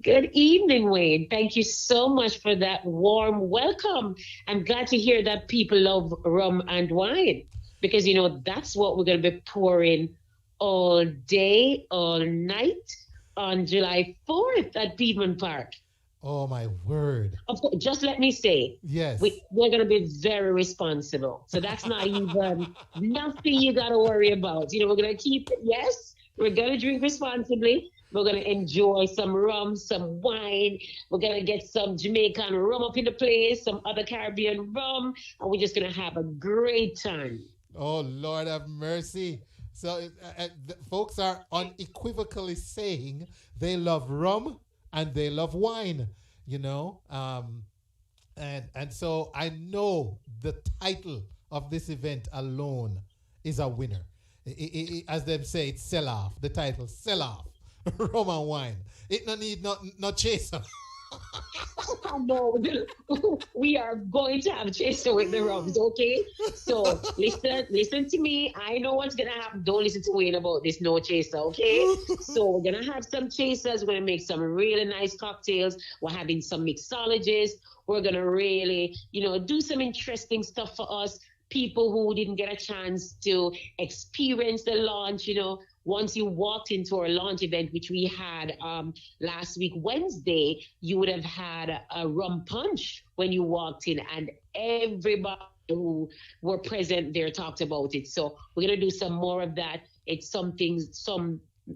Good evening, Wayne. Thank you so much for that warm welcome. I'm glad to hear that people love rum and wine because, you know, that's what we're going to be pouring all day, all night on July 4th at Piedmont Park. Oh, my word. Of course, just let me say, yes, we're going to be very responsible. So that's not even nothing you got to worry about. You know, we're going to keep it. Yes, we're going to drink responsibly. We're going to enjoy some rum, some wine. We're going to get some Jamaican rum up in the place, some other Caribbean rum, and we're just going to have a great time. Oh, Lord have mercy. So folks are unequivocally saying they love rum and they love wine, you know. And so I know the title of this event alone is a winner. As they say, it's sell off. The title, sell off. Rum and wine. It no need no chaser. No, we are going to have chaser with the rums, okay? So listen to me. I know what's gonna happen. Don't listen to Wayne about this no chaser, okay? So we're gonna have some chasers. We're gonna make some really nice cocktails. We're having some mixologists. We're gonna really, you know, do some interesting stuff for us. People who didn't get a chance to experience the launch, you know, once you walked into our launch event, which we had last week, Wednesday, you would have had a rum punch when you walked in, and everybody who were present there talked about it. So we're going to do some more of that. It's some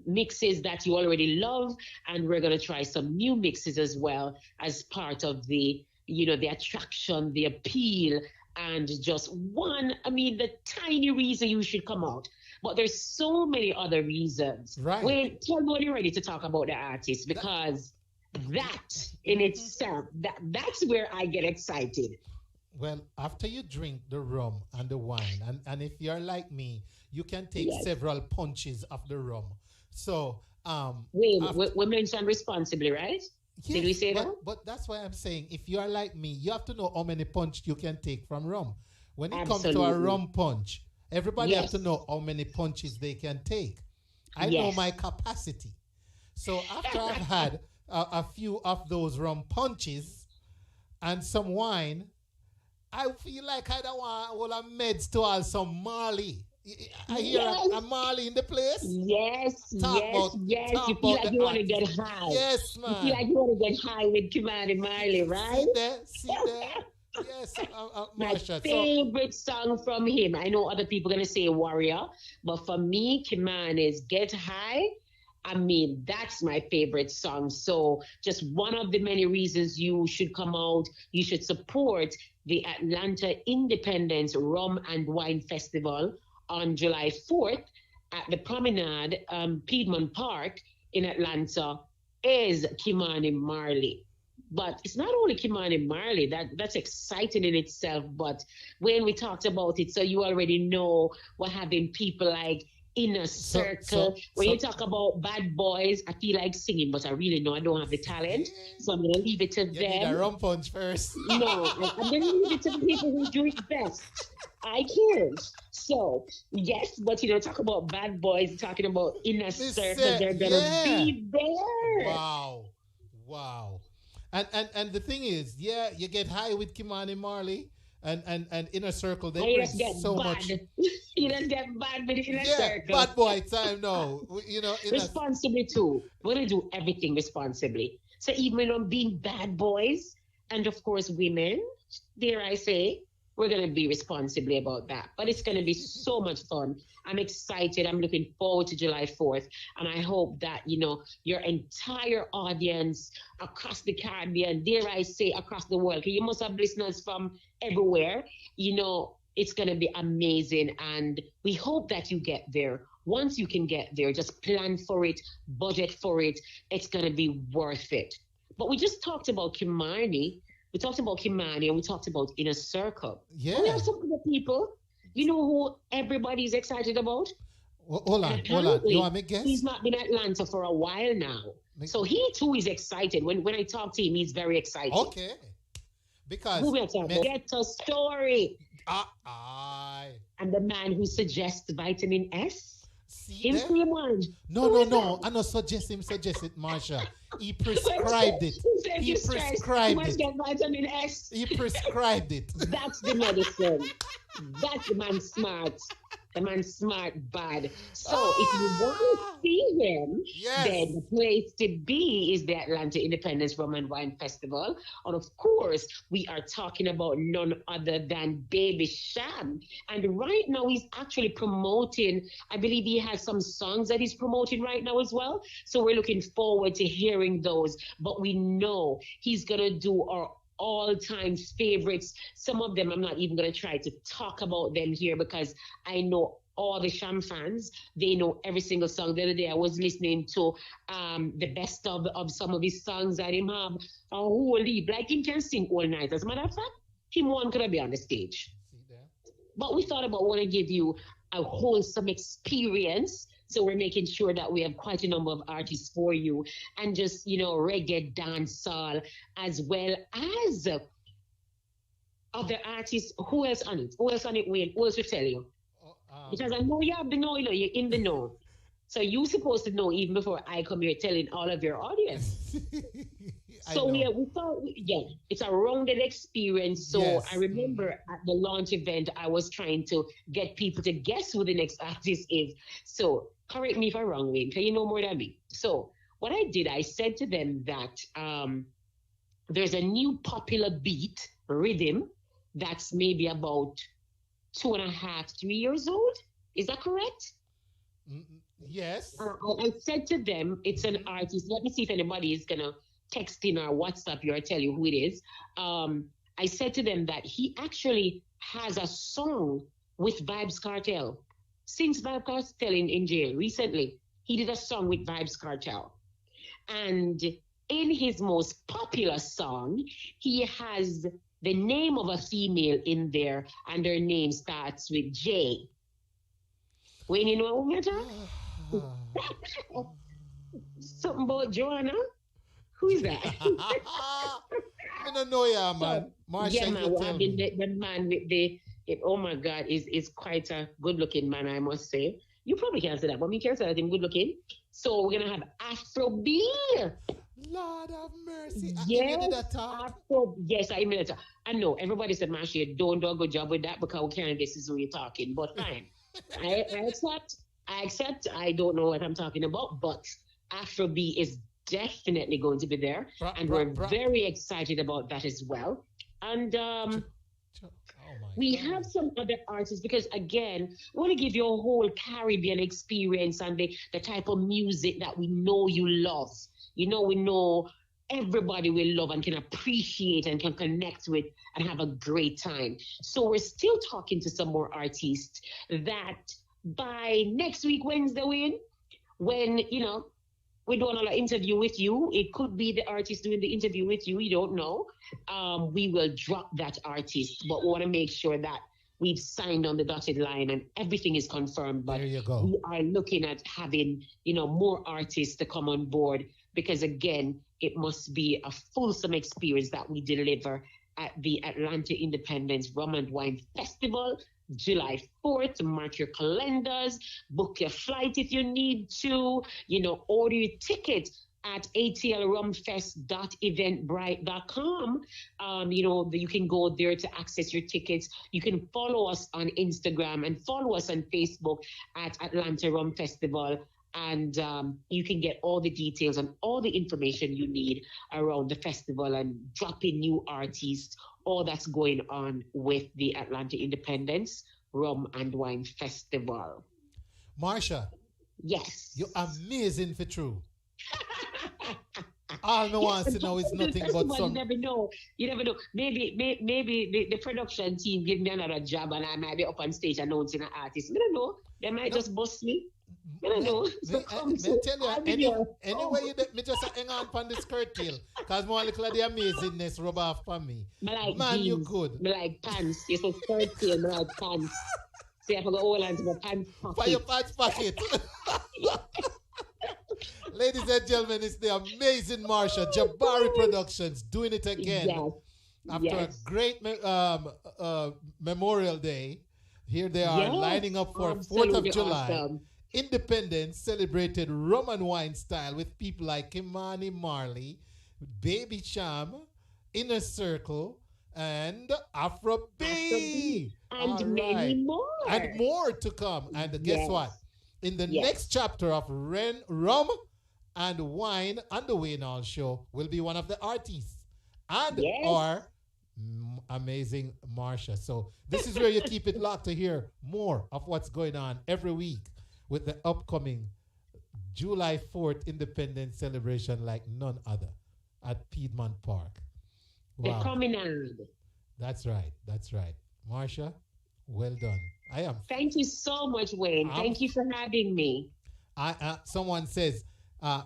mixes that you already love, and we're going to try some new mixes as well as part of the, you know, the attraction, the appeal, and just the tiny reason you should come out. But there's so many other reasons. Right. Wait, tell me when you're ready to talk about the artist, because that in itself, that's where I get excited. Well, after you drink the rum and the wine, and if you're like me, you can take several punches of the rum. So, we mentioned responsibly, right? Yes, did we say that? But that's why I'm saying, if you are like me, you have to know how many punch you can take from rum. When it comes to a rum punch, everybody has to know how many punches they can take. I know my capacity. So after I've had a few of those rum punches and some wine, I feel like I don't want all the meds to have some Marley. I hear a Marley in the place. Yes. You feel like you want to get high. Yes, man. You feel like you want to get high with Kimani Marley, right? See there. Yes, my favorite song from him. I know other people are going to say Warrior, but for me, Kimani's Get High. I mean, that's my favorite song. So just one of the many reasons you should come out, you should support the Atlanta Independence Rum and Wine Festival on July 4th at the Promenade, Piedmont Park in Atlanta, is Kimani Marley. But it's not only Kimani Marley, that's exciting in itself. But when we talked about it, so you already know we're having people like Inner Circle. When you talk about bad boys, I feel like singing, but I really know I don't have the talent. So I'm going to leave it to them. You need a rum punch first. No, I'm going to leave it to the people who do it best. I can't. So, yes, but you know, talk about bad boys, talking about Inner Circle, they're going to be there. Wow. And the thing is, you get high with Kimani Marley and Inner Circle. They bring so much. You don't get bad with Inner Circle. Bad boy time now. You know, responsibly too. We're gonna do everything responsibly. So even on being bad boys, and of course women, dare I say, we're going to be responsibly about that. But it's going to be so much fun. I'm excited. I'm looking forward to July 4th. And I hope that, you know, your entire audience across the Caribbean, dare I say across the world, because you must have listeners from everywhere, you know, it's going to be amazing. And we hope that you get there. Once you can get there, just plan for it, budget for it. It's going to be worth it. But we just talked about Kimani. We talked about Kimani and we talked about Inner Circle. Yeah. And we have some other people, you know, who everybody's excited about? Hold on. You want me to guess? He's not been in Atlanta for a while now. So he too is excited. When I talk to him, he's very excited. Okay. Because who we are talking about? Get a story. Aye. And the man who suggests vitamin S. See him there? one. No. I don't suggest him suggest it, Marsha. He prescribed it. He prescribed it. Get vitamin S. He prescribed it. That's the medicine. That's the man smart. The man smart bad. So if you want to see him, then the place to be is the Atlanta Independence Rum and Wine Festival. And of course, we are talking about none other than Baby Sham. And right now he's actually promoting, I believe he has some songs that he's promoting right now as well. So we're looking forward to hearing those. But we know he's going to do our all-time favorites. Some of them I'm not even going to try to talk about them here because I know all the Sham fans, they know every single song. The other day I was listening to the best of some of his songs that him have a whole heap. Like him can sing all night. As a matter of fact, him one could be on the stage. But we thought about want to give you a wholesome experience. So we're making sure that we have quite a number of artists for you and just, reggae, dancehall, as well as other artists. Who else on it? Wayne? Who else will tell you? Because I know you have the know, you're in the know. So you're supposed to know even before I come here telling all of your audience. So we thought, it's a rounded experience. So I remember at the launch event, I was trying to get people to guess who the next artist is. So correct me if I'm wrong, Wayne, because you know more than me. So what I did, I said to them that there's a new popular beat, rhythm, that's maybe about 2.5, 3 years old. Is that correct? Yes. I said to them, it's an artist. Let me see if anybody is going to text in or WhatsApp you or tell you who it is. I said to them that he actually has a song with Vybz Kartel. Since Vybz Kartel in jail recently, he did a song with Vybz Kartel. And in his most popular song, he has the name of a female in there, and her name starts with J. When you know what we're talking? Something about Joanna? Who is that? I don't know, man. Marsha, the man with oh my God, is quite a good-looking man, I must say. You probably can't say that, but me can't say that I'm good-looking. So we're gonna have Afro B. Lord have mercy. Yes, yes, I mean it. I know everybody said, Marsha, don't do a good job with that because we can't guess is who you're talking. But fine. I accept. I don't know what I'm talking about, but Afro B is definitely going to be there. And we're very excited about that as well. And we have some other artists because, again, we want to give you a whole Caribbean experience and the type of music that we know you love. We know everybody will love and can appreciate and can connect with and have a great time. So we're still talking to some more artists that by next week, Wednesday, when, we're doing an interview with you, it could be the artist doing the interview with you, you don't know. We will drop that artist, but we want to make sure that we've signed on the dotted line and everything is confirmed. But there you go. We are looking at having, more artists to come on board because, again, it must be a fulsome experience that we deliver at the Atlanta Independence Rum and Wine Festival, July 4th. Mark your calendars, book your flight if you need to, order your ticket at atlrumfest.eventbrite.com. You can go there to access your tickets. You can follow us on Instagram and follow us on Facebook at Atlanta Rum Festival. And you can get all the details and all the information you need around the festival and dropping new artists, all that's going on with the Atlanta Independence Rum and Wine Festival. Marsha. Yes. You're amazing for true. All I want to know is nothing but some... You never know. Maybe the production team give me another job and I might be up on stage announcing an artist. I don't know. They might just bust me. I don't know. Anyway, me just hang on on the skirt tail because more little of the amazingness rub off on me. Like man, jeans. You good. Me like pants. You say skirt tail, me like pants. See, I forgot hold on to my pants pocket. For your pants pocket. Ladies and gentlemen, it's the amazing Marsha, Jabari Productions, doing it again. Yes. After a great Memorial Day. Here they are lining up for 4th of July. Awesome. Independence celebrated rum and wine style with people like Kimani Marley, Baby Cham, Inner Circle, and Afro B. And many more. And more to come. And guess what? In the next chapter of Rum and Wine on the Wayne Hall Show will be one of the artists. And our amazing Marsha. So this is where you keep it locked to hear more of what's going on every week with the upcoming July 4th Independence celebration like none other at Piedmont Park. Wow. They're coming on. That's right. That's right. Marsha, well done. I am. Thank you so much, Wayne. Thank you for having me. Someone says,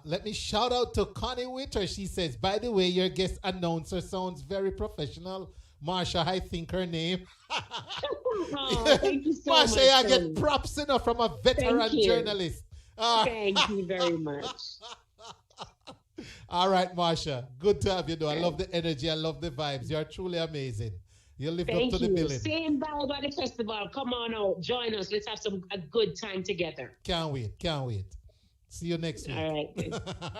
let me shout out to Connie Witter. She says, by the way, your guest announcer sounds very professional. Marsha, I think her name. Thank you so Marsha, much. I get props enough from a veteran journalist. Thank you very much. All right, Marsha. Good to have you, though. I love the energy. I love the vibes. You're truly amazing. You live up to the billing. Same vibe at the festival. Come on out. Join us. Let's have a good time together. Can't wait. Can't wait. See you next week. All right.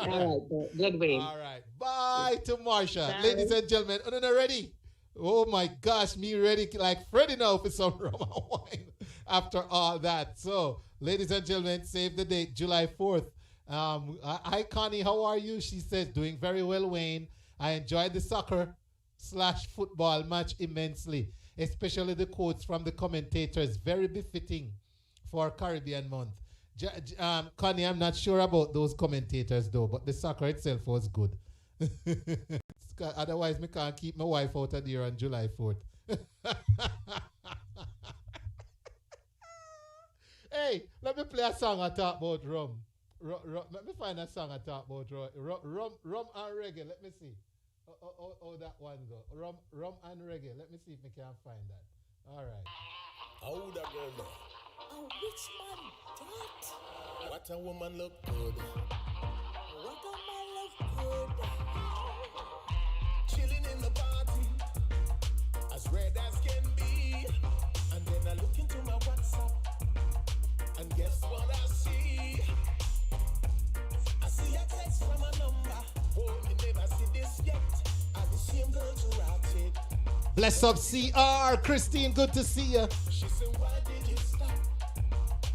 All right. Good way. All right. Bye to Marsha. Bye. Ladies and gentlemen, are you ready? Oh my gosh, me ready like Freddie now for some rum and wine after all that. So, ladies and gentlemen, save the date, July 4th. Hi, Connie, how are you? She says, doing very well, Wayne. I enjoyed the soccer/football match immensely, especially the quotes from the commentators, very befitting for Caribbean month. Connie, I'm not sure about those commentators though, but the soccer itself was good. Otherwise, I can't keep my wife out of there on July 4th. Hey, let me play a song I talk about rum. Let me find a song I talk about rum and reggae. Let me see. Oh, that one go. Rum and reggae. Let me see if I can find that. All right. How that girl there? Oh, which man that? What a woman look good. What a man look good. Chilling in the party, as red as can be. And then I look into my WhatsApp, and guess what I see? I see a text from a number. Oh, me never see this yet. I'm the same girl to rock it. Bless up, CR. Christine, good to see you. She said, why did you stop?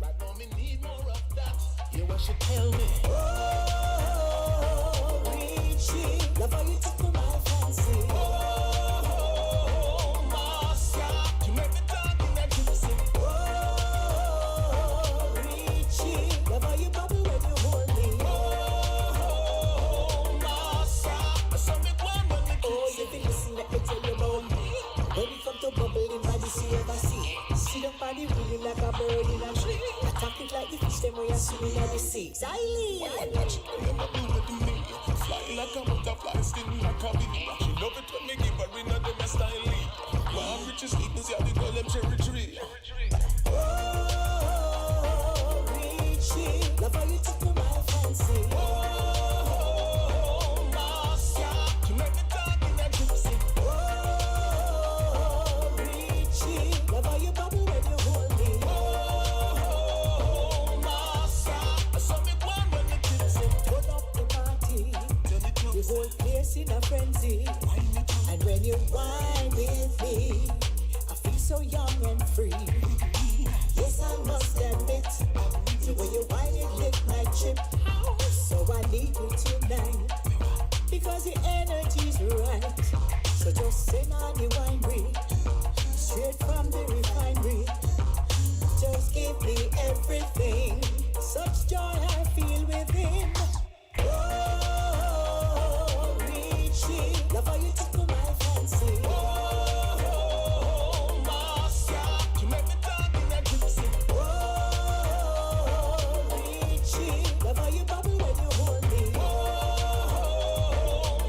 Right now, me need more of that. Hear what she tell me. Oh, Richie, love how you took my fancy. Oh, Marcia, you make me talk in that gypsy. Oh, Richie, love how you bubble when you hold me. Oh, Marcia, I saw me one when me kiss you. Think listen that me tell you about me. When you come to bubble in body, see ever see. See the body really like a bird in a tree. Attack it like the fish, them where you swim in the sea. Siley, I watch it, you know do to me. Flying like a butterfly, sting like a bee. She love it when me give her in a them a style. One richest eaters, yeah, they call them cherry tree. Oh, Richie, love how you took my fancy. Oh, Marcia, you make me talk in that gypsy. Oh, Richie, love how you bubble when you hold me. Oh, Marcia, I saw me one when the kids say, turn up the party. The whole place in a frenzy. And when you whine with me, I feel so young and free. Yes, I must admit, the way you whine it lift my chip. So I need you tonight, because the energy's right. So just sing on the winery, straight from the refinery. Just give me everything, such joy I feel within. Oh, Richie, love how you tickle my fancy. Oh, Marcia, you make me talk in that gypsy. Oh, Richie, love how you bubble when you hold me. Oh,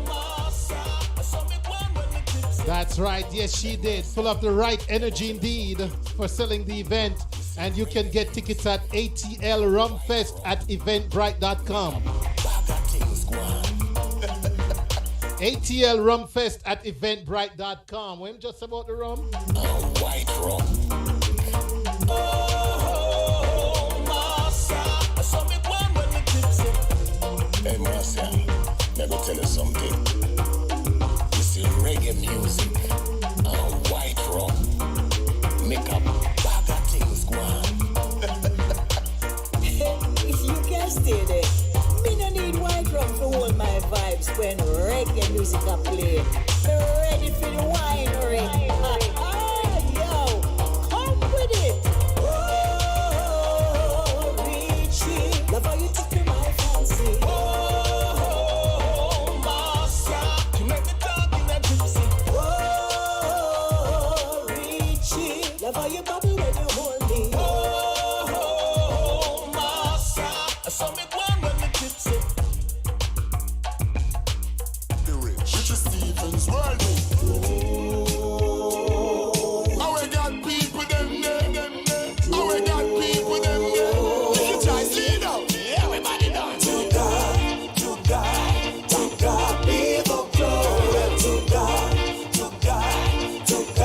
Marcia, I saw me one when the gypsy. That's right. Yes, she did. Full of the right energy indeed for selling the event. And you can get tickets at ATL Rumfest at eventbrite.com. ATL Rumfest at eventbrite.com. When just about the rum? White rum. Oh, Marcia. So me one when me tipsy. Hey, Marcia, let me tell you something. You see reggae music, white rum, make a bag of things go on. If you can stay there, me no need white rum to hold my vibes when reggae music are playing. Ready for the winery. Yo, come with it. Oh, Richie, love how you tickle my fancy. Oh, Marcia, you make me talk in a gypsy. Oh, Richie, love how you bubble when you hold me. Oh, Marcia, I saw me one when me tipsy. The Richie Stevens world. Oh, we got people them there. Oh, we got people them there. You can try see it out. Everybody dance. To God be the glory. To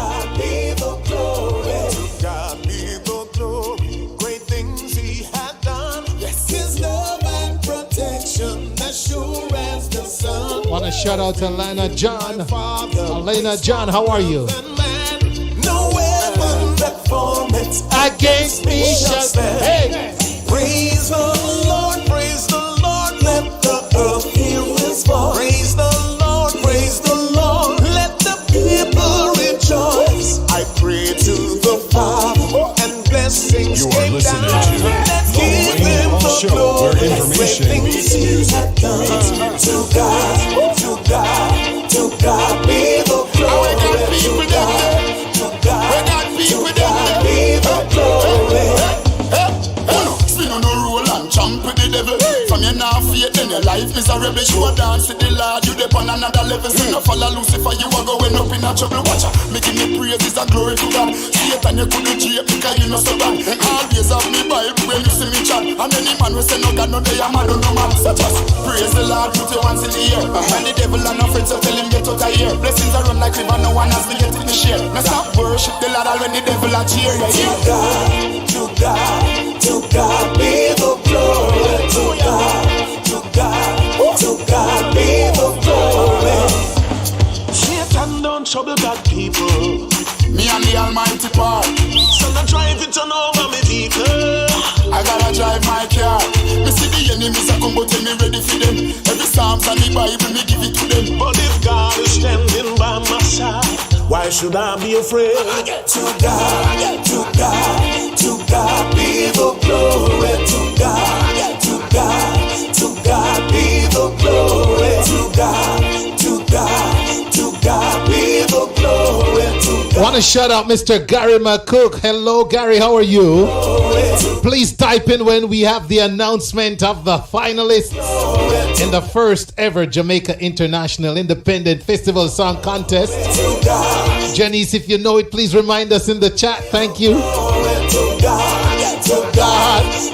God be the glory. To God be the glory. Great things He had done. Yes, His love and protection, as sure as the sun. Want to shout out to Atlanta John. Atlanta John, how are you? No weapon that formeth against me shall stand. Hey. Praise the Lord, let the earth hear His voice. Praise the Lord, let the people rejoice. I pray to the Father and blessings You are came listening down. to Let's The give Wayne Him Hall the Show, glory. where information Great things meets He had done. To God be the glory. To God be the glory. Spin on the roll and jump with the devil. From your now faith, then your life miserable. You a dance with the Lord, you dip on another level. Still no follow Lucifer, you are going up in a trouble. Watch out, making me praises and glory to God. Satan, you couldn't cheat because you know so bad. Always have me Bible when you see me chat. And any man will say no God, no day, I'm mad, no man. So just praise the Lord, put you once in the year. And the devil and no friends, so tell him get out of here. Blessings are run like river, no one has me get it to share. Now stop worship the Lord when the devil are cheer. To God be the glory. To God be the glory. Satan don't trouble God people. Me and the Almighty part. So I drive it on over me vehicle. I gotta drive my car. Me see the enemies are come but tell me ready for them. Every Psalms and the Bible me give it to them. But if God is standing by my side, why should I be afraid? To God be the glory. To God be the glory. To God be the glory. Want to shout out Mr. Gary McCook. Hello, Gary. How are you? Please type in when we have the announcement of the finalists in the first ever Jamaica International Independent Festival Song Contest. Jannice, if you know it, please remind us in the chat. Thank you.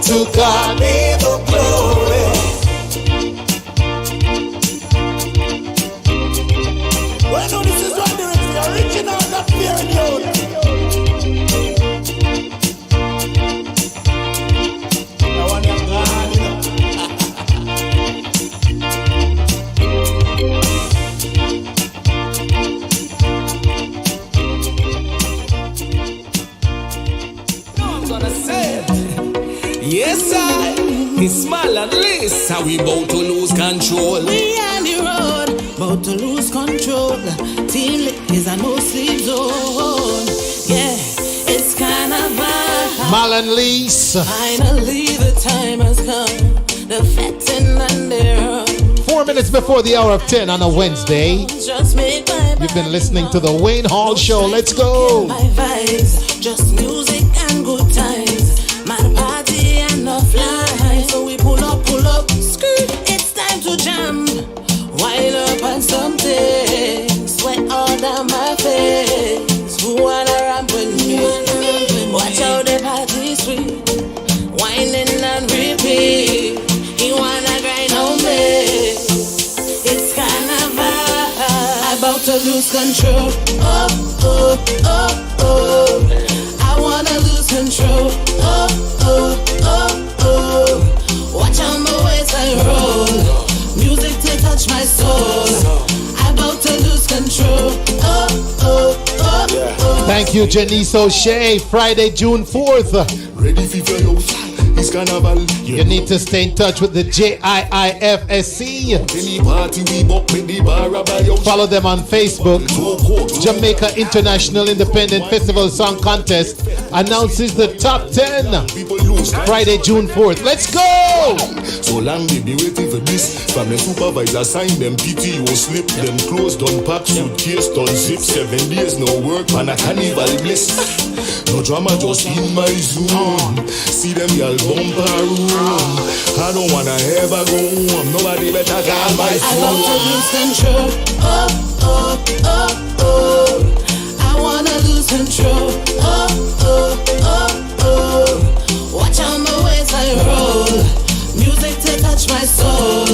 To God be the glory. Well, no, this is what the original, not fear and load. I want to God, you know. I'm gonna say it. Yes, it's small and list. How we about to lose control. We on the road, about to lose control. Team Lit is a no sleep zone. Yeah, it's carnival. Marlon Lees. Finally the time has come. The fetting and the run. 4 minutes before the hour of 10 on a Wednesday. Just make my You've been listening to the Wayne Hall Show. Let's go. my vibes. Just music and good times. Man party and no fly. So we pull up, skirt. It's time to jam. Wind up on something. Sweat all down my face. Who wanna ramp with me? Watch out the party street. about to lose control. Oh, oh, oh, oh. I wanna lose control. Oh, oh, oh, oh. Watch how my waistline roll. Music to touch my soul. I'm about to lose control. Oh, oh, oh, oh. Thank you, Jannice O'Shea. Friday, June 4th. Ready for your it's carnival. You need to stay in touch with the JIIFSC. Follow them on Facebook. Jamaica International Independent Festival Song Contest announces the top 10. Friday, June 4th. Let's go! So long they be waiting for this. From the supervisor sign them PTO slip. Them closed on pack, suitcase done zip. 7 days no work, man a carnival bliss. No drama just in my zone. See them y'all bumper room. I don't wanna ever go home. Nobody better call my phone. I want to lose control. Oh, oh, oh, oh. I wanna lose control. Oh, oh, oh, oh. Watch how my waistline roll. Music to touch my soul.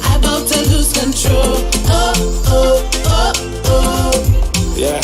I about to lose control. Oh, oh, oh, oh. Yeah.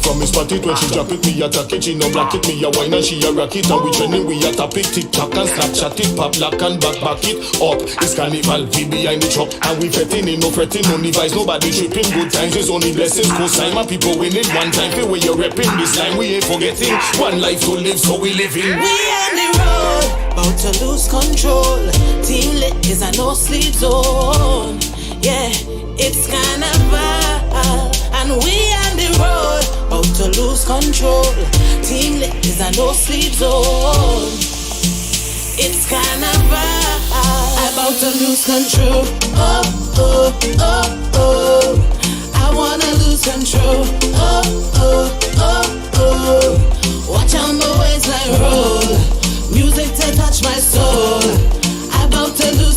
From me spot it when she drop it, me attack it. She no block it, me a wine and she a rock it. And we trending, we a tap it, tick tock and Snapchat it, pop lock and back it up. It's carnival, we behind the truck, and we fretting, ain't no fretting, no device, nobody tripping. Good times is only blessings, co-sign. My people winning one time for where you're repping. This time we ain't forgetting. One life to live, so we living. We on the road, about to lose control. Team lit is a no sleep zone. Yeah, it's carnival, and we on the road, about to lose control. Team lit is a no sleep zone. It's carnival, about to lose control. Oh, oh, oh, oh. I wanna lose control. Oh, oh, oh, oh. Watch how my waistline roll. Music to touch my soul.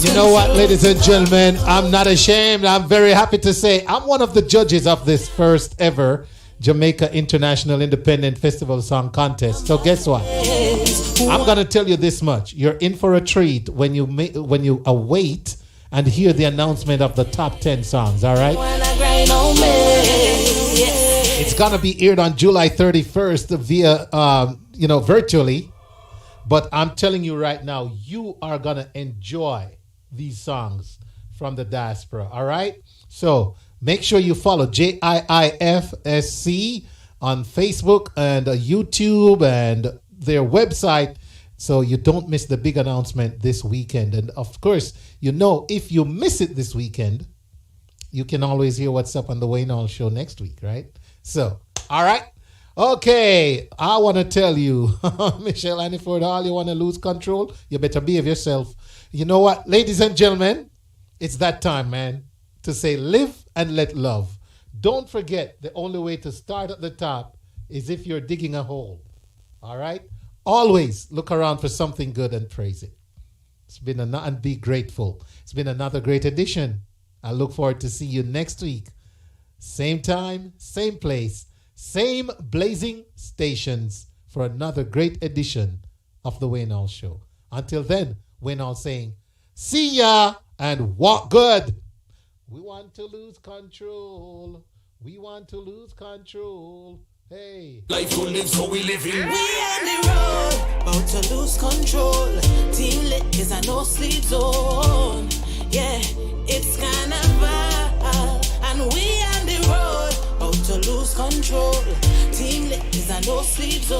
You know what, ladies and gentlemen, I'm not ashamed. I'm very happy to say I'm one of the judges of this first ever Jamaica International Independent Festival Song Contest. So guess what? I'm going to tell you this much. You're in for a treat when you await and hear the announcement of the top 10 songs, all right? It's going to be aired on July 31st via, virtually. But I'm telling you right now, you are going to enjoy these songs from the diaspora, all right? So make sure you follow JIIFSC on Facebook and YouTube and their website so you don't miss the big announcement this weekend. And of course, if you miss it this weekend, you can always hear what's up on the Wayne Hall Show next week, right? So, all right? Okay, I want to tell you, Michelle Aniford Hall, you want to lose control? You better behave yourself. You know what, ladies and gentlemen, it's that time, man, to say live and let love. Don't forget, the only way to start at the top is if you're digging a hole, all right? Always look around for something good and praise it. And be grateful. It's been another great edition. I look forward to see you next week. Same time, same place. Same blazing stations for another great edition of the Wayne Hall Show. Until then, Wayne Hall saying, see ya and walk good. We want to lose control. We want to lose control. Hey. Life to live, so we live in. We on the road, about to lose control. Team lit is a no sleep zone. Yeah, it's carnival, and we on the road, about to lose control. Team lit is a no sleep zone.